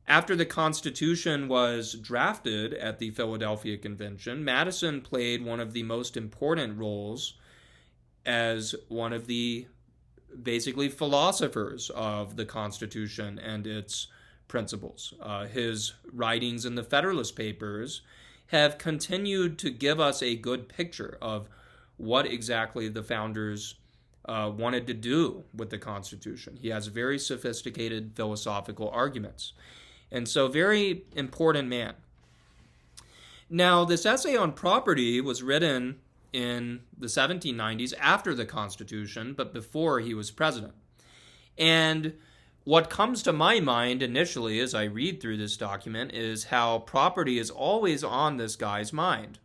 After the Constitution was drafted at the Philadelphia Convention, Madison played one of the most important roles as one of the basically philosophers of the Constitution and its principles. His writings in the Federalist Papers have continued to give us a good picture of what exactly the founders wanted to do with the Constitution. He has very sophisticated philosophical arguments. And so, very important man. Now, this essay on property was written in the 1790s after the Constitution, but before he was president. And what comes to my mind initially as I read through this document is how property is always on this guy's mind.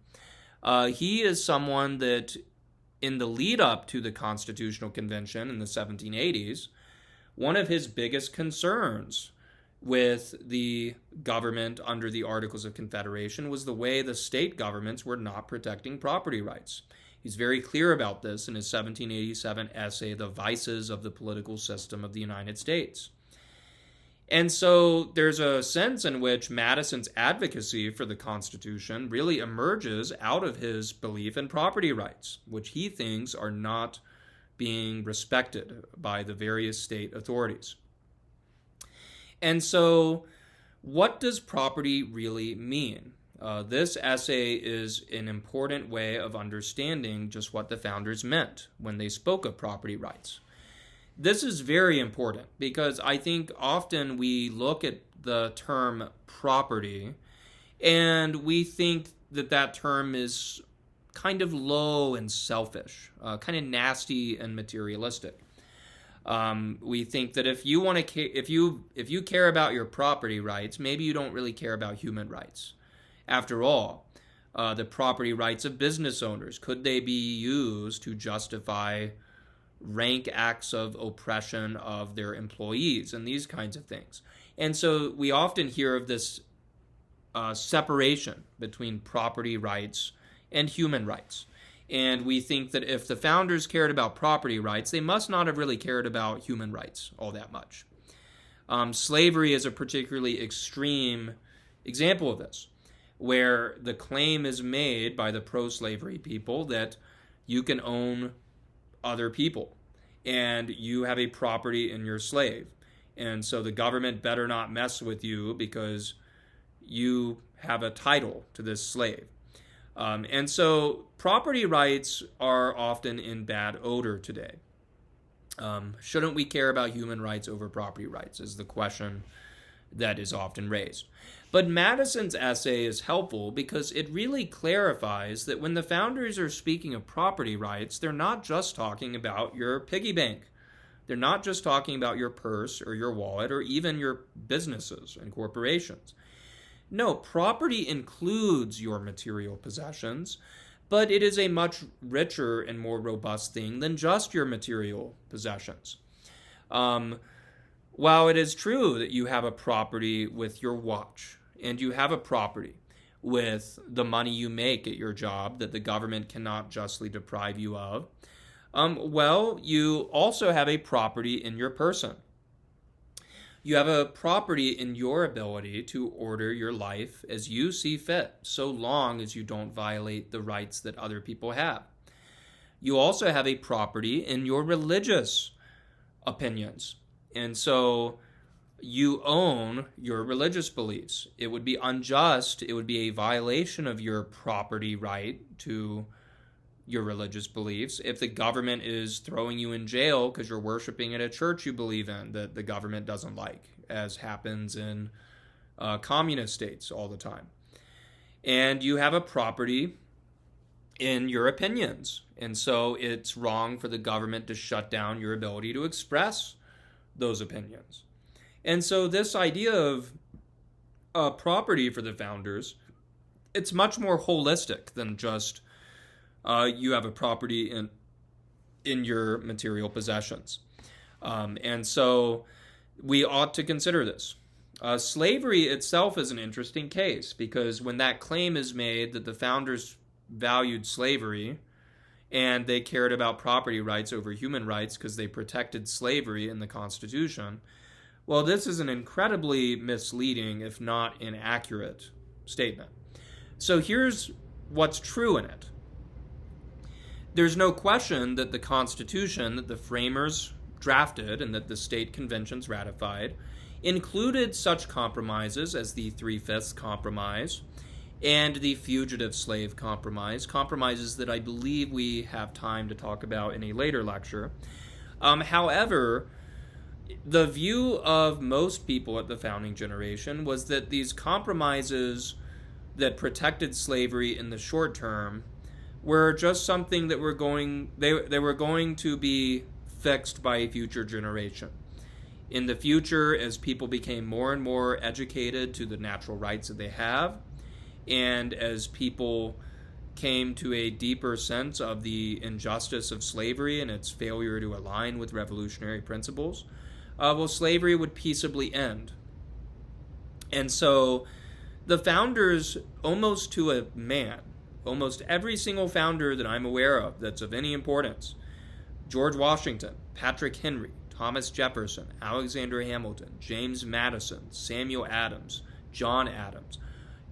He is someone that, in the lead up to the Constitutional Convention in the 1780s, one of his biggest concerns with the government under the Articles of Confederation was the way the state governments were not protecting property rights. He's very clear about this in his 1787 essay, The Vices of the Political System of the United States. And so there's a sense in which Madison's advocacy for the Constitution really emerges out of his belief in property rights, which he thinks are not being respected by the various state authorities. And so, what does property really mean? This essay is an important way of understanding just what the founders meant when they spoke of property rights. This is very important because I think often we look at the term property and we think that that term is kind of low and selfish, kind of nasty and materialistic. We think that if you care about your property rights, maybe you don't really care about human rights. After all, the property rights of business owners, could they be used to justify rank acts of oppression of their employees and these kinds of things? And so we often hear of this separation between property rights and human rights. And we think that if the founders cared about property rights, they must not have really cared about human rights all that much. Slavery is a particularly extreme example of this, where the claim is made by the pro-slavery people that you can own other people and you have a property in your slave. And so the government better not mess with you because you have a title to this slave. And so property rights are often in bad odor today. Shouldn't we care about human rights over property rights is the question that is often raised. But Madison's essay is helpful because it really clarifies that when the founders are speaking of property rights, they're not just talking about your piggy bank. They're not just talking about your purse or your wallet or even your businesses and corporations. No, property includes your material possessions, but it is a much richer and more robust thing than just your material possessions. While it is true that you have a property with your watch, and you have a property with the money you make at your job that the government cannot justly deprive you of, well, you also have a property in your person. You have a property in your ability to order your life as you see fit, so long as you don't violate the rights that other people have. You also have a property in your religious opinions. And so you own your religious beliefs. It would be unjust, it would be a violation of your property right to your religious beliefs if the government is throwing you in jail because you're worshiping at a church you believe in that the government doesn't like, as happens in communist states all the time. And you have a property in your opinions. And so it's wrong for the government to shut down your ability to express those opinions. And so this idea of property for the founders, it's much more holistic than just you have a property in your material possessions. And so we ought to consider this. Slavery itself is an interesting case because when that claim is made that the founders valued slavery and they cared about property rights over human rights because they protected slavery in the Constitution, well, this is an incredibly misleading, if not inaccurate, statement. So here's what's true in it. There's no question that the Constitution that the framers drafted and that the state conventions ratified included such compromises as the Three-Fifths Compromise and the Fugitive Slave Compromise, compromises that I believe we have time to talk about in a later lecture. However, the view of most people at the founding generation was that these compromises that protected slavery in the short term were just something that they were going to be fixed by a future generation. In the future, as people became more and more educated to the natural rights that they have, and as people came to a deeper sense of the injustice of slavery and its failure to align with revolutionary principles, slavery would peaceably end. And so the founders, almost to a man, almost every single founder that I'm aware of that's of any importance, George Washington, Patrick Henry, Thomas Jefferson, Alexander Hamilton, James Madison, Samuel Adams, John Adams,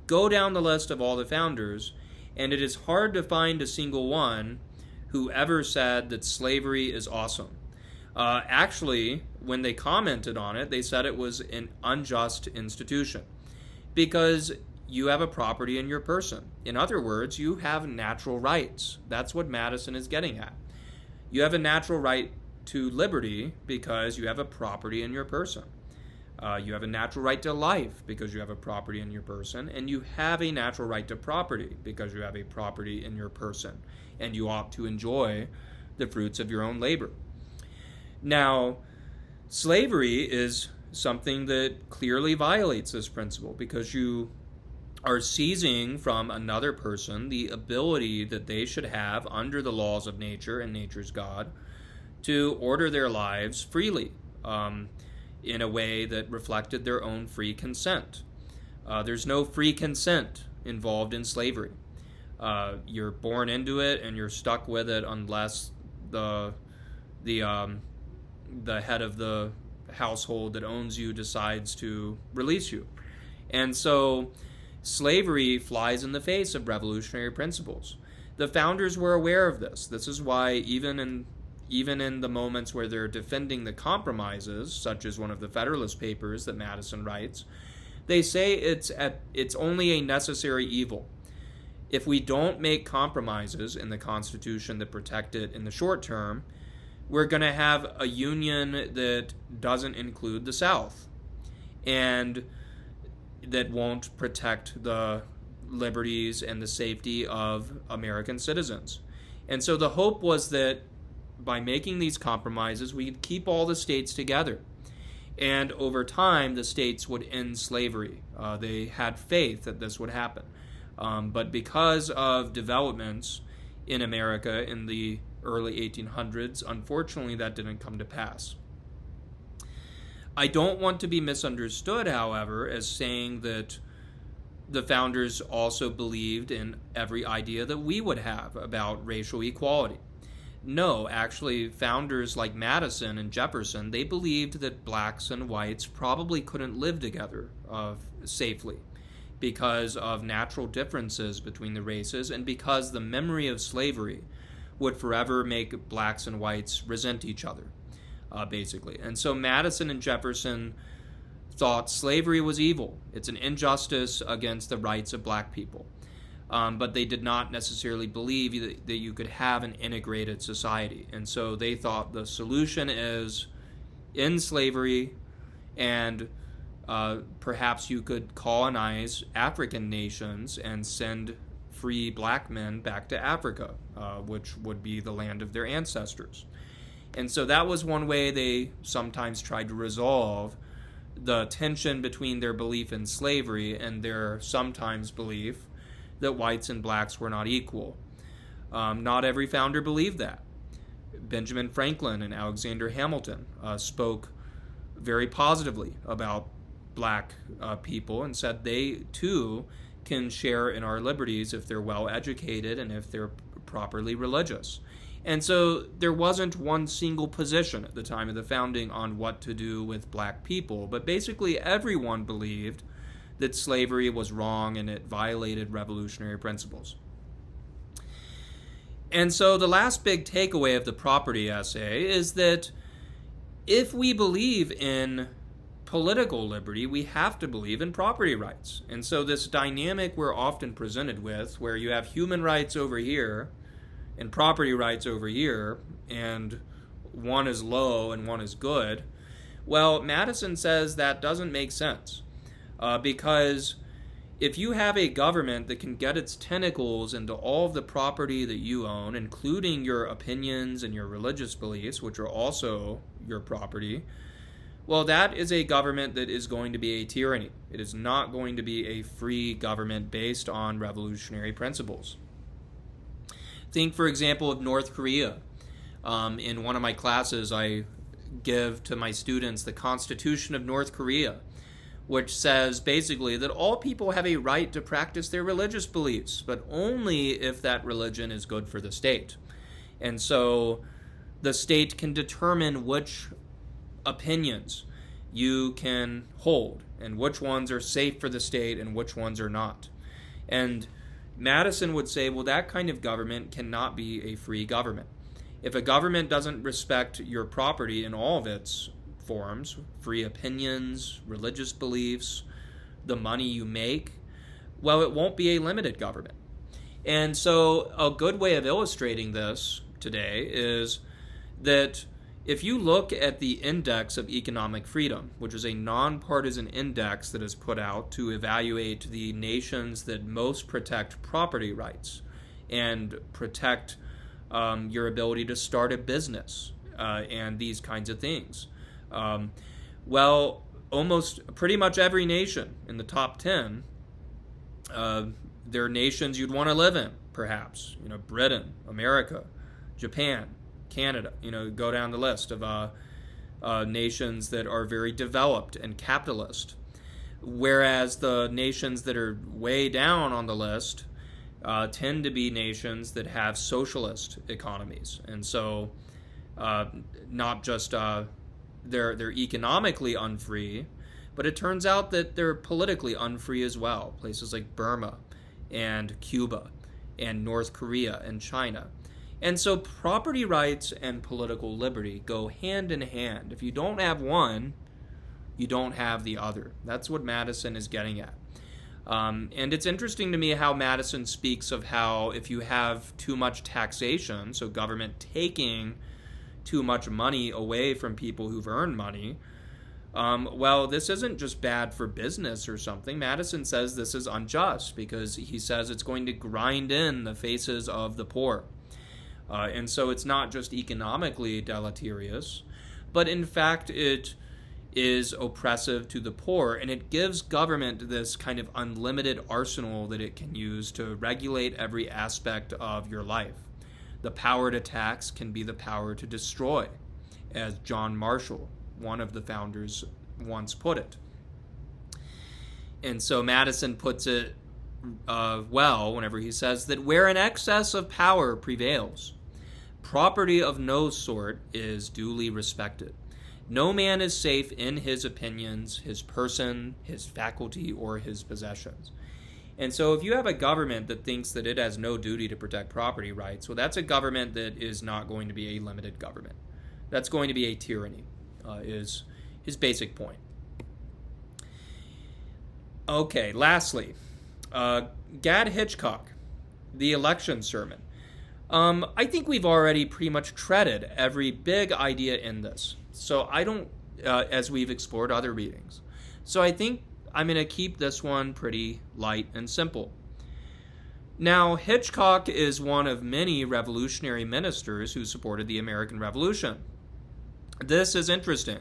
go down the list of all the founders, and it is hard to find a single one who ever said that slavery is awesome. Actually, when they commented on it, they said it was an unjust institution because you have a property in your person. In other words, you have natural rights. That's what Madison is getting at. You have a natural right to liberty because you have a property in your person. You have a natural right to life because you have a property in your person, and you have a natural right to property because you have a property in your person, and you ought to enjoy the fruits of your own labor. Now, slavery is something that clearly violates this principle because you are seizing from another person the ability that they should have under the laws of nature and nature's God to order their lives freely, in a way that reflected their own free consent. There's no free consent involved in slavery. You're born into it and you're stuck with it unless the head of the household that owns you decides to release you. And so slavery flies in the face of revolutionary principles. The founders were aware of this. This is why even in the moments where they're defending the compromises, such as one of the Federalist Papers that Madison writes, they say it's only a necessary evil. If we don't make compromises in the Constitution that protect it in the short term, we're going to have a union that doesn't include the South and that won't protect the liberties and the safety of American citizens. And so the hope was that by making these compromises, we could keep all the states together. And over time, the states would end slavery. They had faith that this would happen. But because of developments in America in the early 1800s, unfortunately, that didn't come to pass. I don't want to be misunderstood, however, as saying that the founders also believed in every idea that we would have about racial equality. No, actually, founders like Madison and Jefferson, they believed that blacks and whites probably couldn't live together safely because of natural differences between the races and because the memory of slavery would forever make blacks and whites resent each other, basically. And so Madison and Jefferson thought slavery was evil. It's an injustice against the rights of black people. But they did not necessarily believe that you could have an integrated society. And so they thought the solution is end slavery and perhaps you could colonize African nations and send free black men back to Africa, which would be the land of their ancestors. And so that was one way they sometimes tried to resolve the tension between their belief in slavery and their sometimes belief that whites and blacks were not equal. Not every founder believed that. Benjamin Franklin and Alexander Hamilton spoke very positively about black people and said they too can share in our liberties if they're well educated and if they're properly religious. And so there wasn't one single position at the time of the founding on what to do with black people, but basically everyone believed that slavery was wrong and it violated revolutionary principles. And so the last big takeaway of the property essay is that if we believe in political liberty, we have to believe in property rights. And so this dynamic we're often presented with, where you have human rights over here and property rights over here, and one is low and one is good, well, Madison says that doesn't make sense. Because if you have a government that can get its tentacles into all of the property that you own, including your opinions and your religious beliefs, which are also your property, well, that is a government that is going to be a tyranny. It is not going to be a free government based on revolutionary principles. Think, for example, of North Korea. In one of my classes, I give to my students the Constitution of North Korea, which says basically that all people have a right to practice their religious beliefs, but only if that religion is good for the state. And so the state can determine which opinions you can hold and which ones are safe for the state and which ones are not. And Madison would say, well, that kind of government cannot be a free government. If a government doesn't respect your property in all of its forms, free opinions, religious beliefs, the money you make, well, it won't be a limited government. And so a good way of illustrating this today is that if you look at the Index of Economic Freedom, which is a nonpartisan index that is put out to evaluate the nations that most protect property rights and protect your ability to start a business and these kinds of things, well, almost pretty much every nation in the top 10, they're nations you'd want to live in, perhaps. Britain, America, Japan, Canada, go down the list of nations that are very developed and capitalist. Whereas the nations that are way down on the list tend to be nations that have socialist economies. And so not just they're economically unfree, but it turns out that they're politically unfree as well. Places like Burma and Cuba and North Korea and China. And so property rights and political liberty go hand in hand. If you don't have one, you don't have the other. That's what Madison is getting at. And it's interesting to me how Madison speaks of how if you have too much taxation, so government taking too much money away from people who've earned money, well, this isn't just bad for business or something. Madison says this is unjust because he says it's going to grind in the faces of the poor. And so it's not just economically deleterious, but in fact it is oppressive to the poor, and it gives government this kind of unlimited arsenal that it can use to regulate every aspect of your life. The power to tax can be the power to destroy, as John Marshall, one of the founders, once put it. And so Madison puts it well whenever he says that where an excess of power prevails, property of no sort is duly respected. No man is safe in his opinions, his person, his faculty, or his possessions. And so if you have a government that thinks that it has no duty to protect property rights, well, that's a government that is not going to be a limited government. That's going to be a tyranny, is his basic point. Okay, lastly, Gad Hitchcock, the election sermon. I think we've already pretty much treaded every big idea in this. So I don't, as we've explored other readings. So I think I'm going to keep this one pretty light and simple. Now, Hitchcock is one of many revolutionary ministers who supported the American Revolution. This is interesting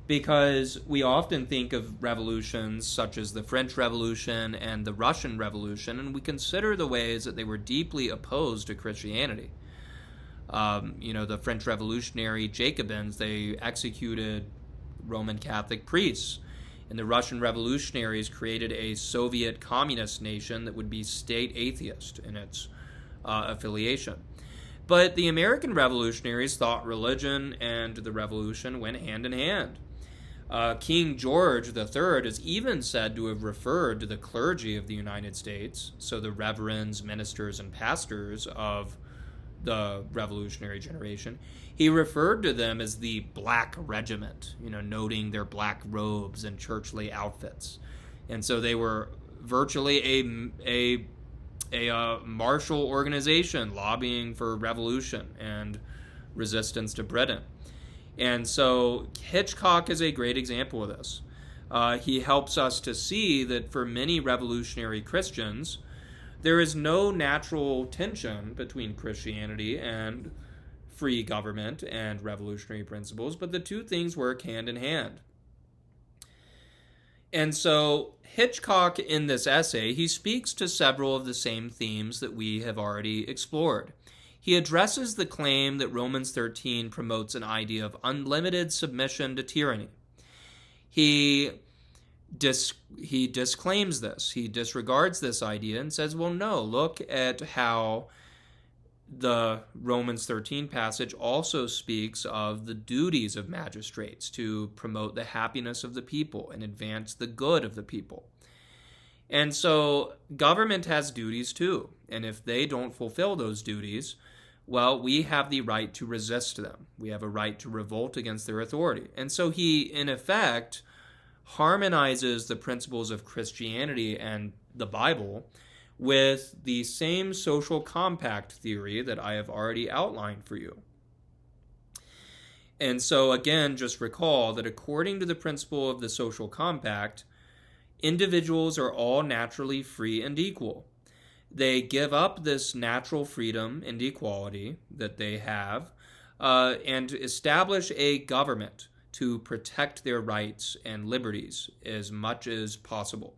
because we often think of revolutions such as the French Revolution and the Russian Revolution, and we consider the ways that they were deeply opposed to Christianity. The French Revolutionary Jacobins, they executed Roman Catholic priests. And the Russian revolutionaries created a Soviet communist nation that would be state atheist in its affiliation. But the American revolutionaries thought religion and the revolution went hand in hand. King George III is even said to have referred to the clergy of the United States, so the reverends, ministers, and pastors of the revolutionary generation. He referred to them as the Black Regiment, noting their black robes and churchly outfits. And so they were virtually a martial organization lobbying for revolution and resistance to Britain. And so Hitchcock is a great example of this. He helps us to see that for many revolutionary Christians, there is no natural tension between Christianity and free government and revolutionary principles, but the two things work hand in hand. And so Hitchcock, in this essay, he speaks to several of the same themes that we have already explored. He addresses the claim that Romans 13 promotes an idea of unlimited submission to tyranny. He disclaims this. He disregards this idea and says, well, no, look at how the Romans 13 passage also speaks of the duties of magistrates to promote the happiness of the people and advance the good of the people. And so government has duties too. And if they don't fulfill those duties, well, we have the right to resist them. We have a right to revolt against their authority. And so he, in effect, harmonizes the principles of Christianity and the Bible with the same social compact theory that I have already outlined for you. And so again, just recall that according to the principle of the social compact, individuals are all naturally free and equal. They give up this natural freedom and equality that they have and establish a government to protect their rights and liberties as much as possible.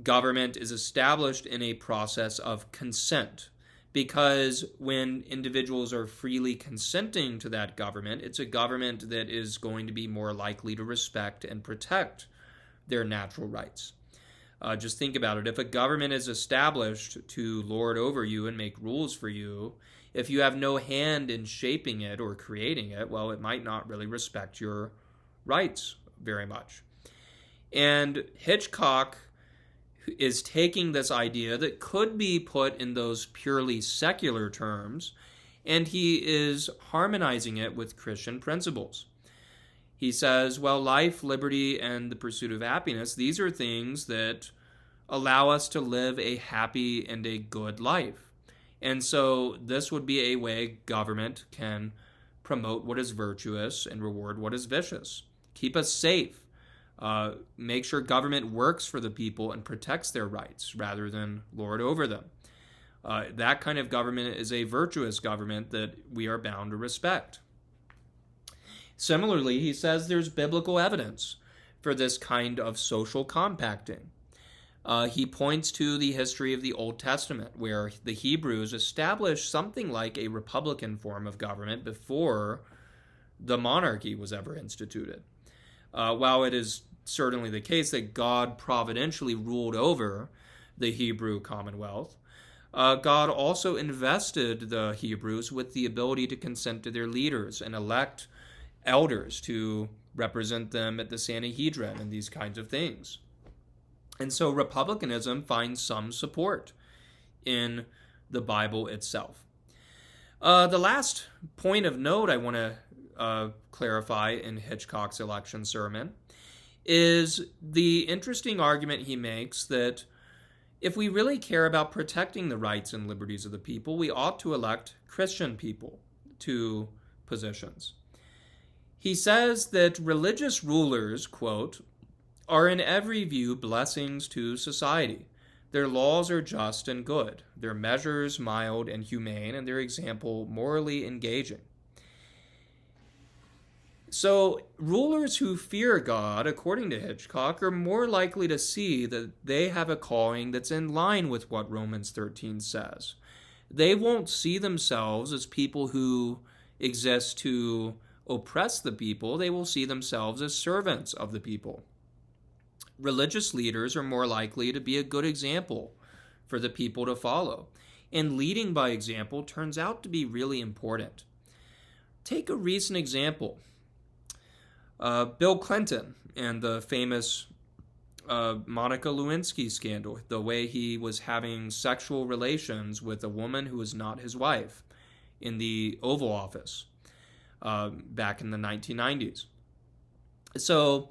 Government is established in a process of consent, because when individuals are freely consenting to that government, it's a government that is going to be more likely to respect and protect their natural rights. Just think about it. If a government is established to lord over you and make rules for you, if you have no hand in shaping it or creating it, well, it might not really respect your rights very much. And Hitchcock is taking this idea that could be put in those purely secular terms, and he is harmonizing it with Christian principles. He says, well, life, liberty, and the pursuit of happiness, these are things that allow us to live a happy and a good life. And so this would be a way government can promote what is virtuous and reward what is vicious. Keep us safe. Make sure government works for the people and protects their rights rather than lord over them. That kind of government is a virtuous government that we are bound to respect. Similarly, he says there's biblical evidence for this kind of social compacting. He points to the history of the Old Testament, where the Hebrews established something like a republican form of government before the monarchy was ever instituted. While it is certainly the case that God providentially ruled over the Hebrew commonwealth, God also invested the Hebrews with the ability to consent to their leaders and elect elders to represent them at the Sanhedrin and these kinds of things. And so republicanism finds some support in the Bible itself. The last point of note I want to clarify in Hitchcock's election sermon is the interesting argument he makes that if we really care about protecting the rights and liberties of the people, we ought to elect Christian people to positions. He says that religious rulers, quote, are in every view blessings to society. Their laws are just and good, their measures mild and humane, and their example morally engaging. So, rulers who fear God, according to Hitchcock, are more likely to see that they have a calling that's in line with what Romans 13 says. They won't see themselves as people who exist to oppress the people. They will see themselves as servants of the people. Religious leaders are more likely to be a good example for the people to follow. And leading by example turns out to be really important. Take a recent example. Bill Clinton and the famous Monica Lewinsky scandal, the way he was having sexual relations with a woman who was not his wife in the Oval Office back in the 1990s. So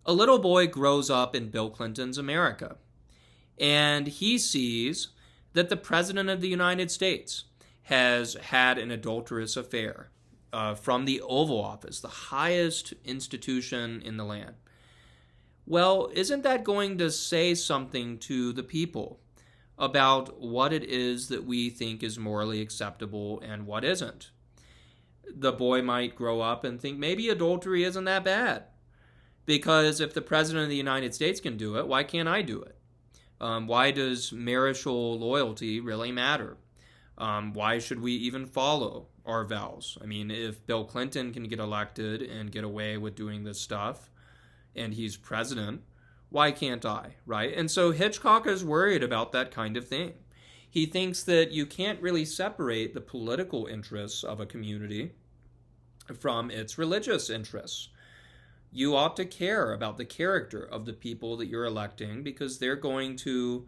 a little boy grows up in Bill Clinton's America, and he sees that the President of the United States has had an adulterous affair from the Oval Office, the highest institution in the land. Well, isn't that going to say something to the people about what it is that we think is morally acceptable and what isn't? The boy might grow up and think maybe adultery isn't that bad, because if the President of the United States can do it, why can't I do it? Why does marital loyalty really matter? Why should we even follow our vows? I mean, if Bill Clinton can get elected and get away with doing this stuff, and he's president, why can't I, right? And so Hitchcock is worried about that kind of thing. He thinks that you can't really separate the political interests of a community from its religious interests. You ought to care about the character of the people that you're electing, because they're going to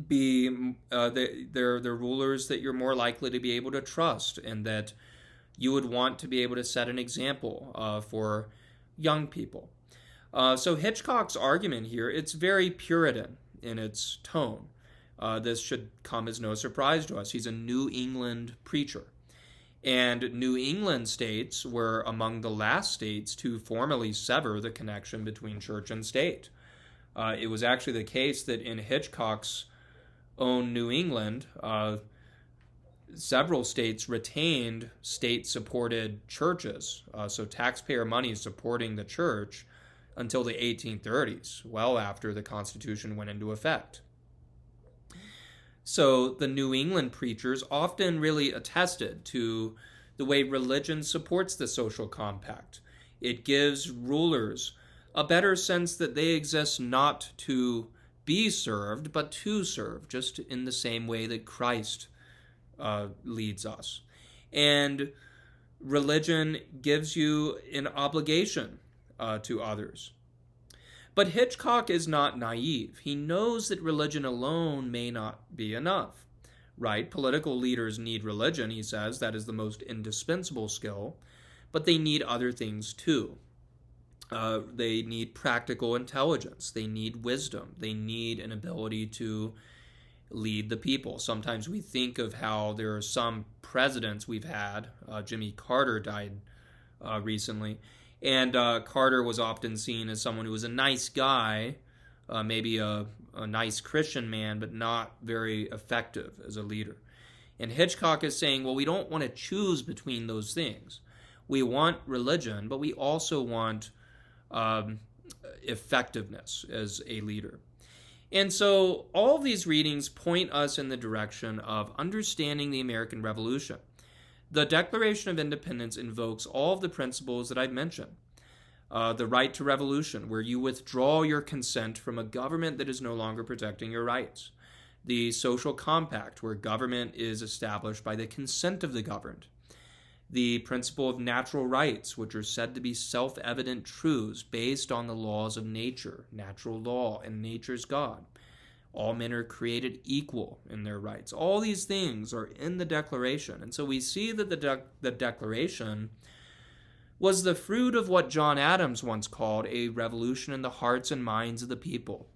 be they're rulers that you're more likely to be able to trust, and that you would want to be able to set an example for young people. So Hitchcock's argument here, it's very Puritan in its tone. This should come as no surprise to us. He's a New England preacher. And New England states were among the last states to formally sever the connection between church and state. It was actually the case that in Hitchcock's own New England, several states retained state-supported churches, so taxpayer money supporting the church until the 1830s, well after the Constitution went into effect. So the New England preachers often really attested to the way religion supports the social compact. It gives rulers a better sense that they exist not to be served, but to serve, just in the same way that Christ leads us. And religion gives you an obligation to others. But Hitchcock is not naive. He knows that religion alone may not be enough, right? Political leaders need religion, he says. That is the most indispensable skill. But they need other things too. They need practical intelligence. They need wisdom. They need an ability to lead the people. Sometimes we think of how there are some presidents we've had. Jimmy Carter died recently. And Carter was often seen as someone who was a nice guy, maybe a nice Christian man, but not very effective as a leader. And Hitchcock is saying, well, we don't want to choose between those things. We want religion, but we also want effectiveness as a leader. And so all of these readings point us in the direction of understanding the American Revolution. The Declaration of Independence invokes all of the principles that I've mentioned. The right to revolution, where you withdraw your consent from a government that is no longer protecting your rights. The social compact, where government is established by the consent of the governed. The principle of natural rights, which are said to be self-evident truths based on the laws of nature, natural law, and nature's God. All men are created equal in their rights. All these things are in the Declaration. And so we see that the Declaration was the fruit of what John Adams once called a revolution in the hearts and minds of the people.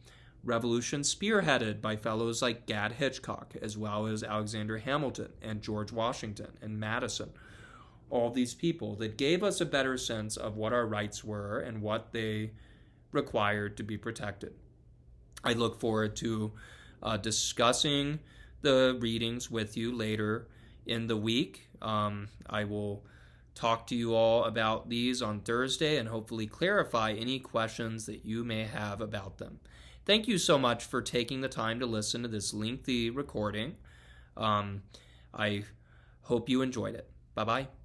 Revolution spearheaded by fellows like Gad Hitchcock, as well as Alexander Hamilton and George Washington and Madison. All these people that gave us a better sense of what our rights were and what they required to be protected. I look forward to discussing the readings with you later in the week. I will talk to you all about these on Thursday and hopefully clarify any questions that you may have about them. Thank you so much for taking the time to listen to this lengthy recording. I hope you enjoyed it. Bye-bye.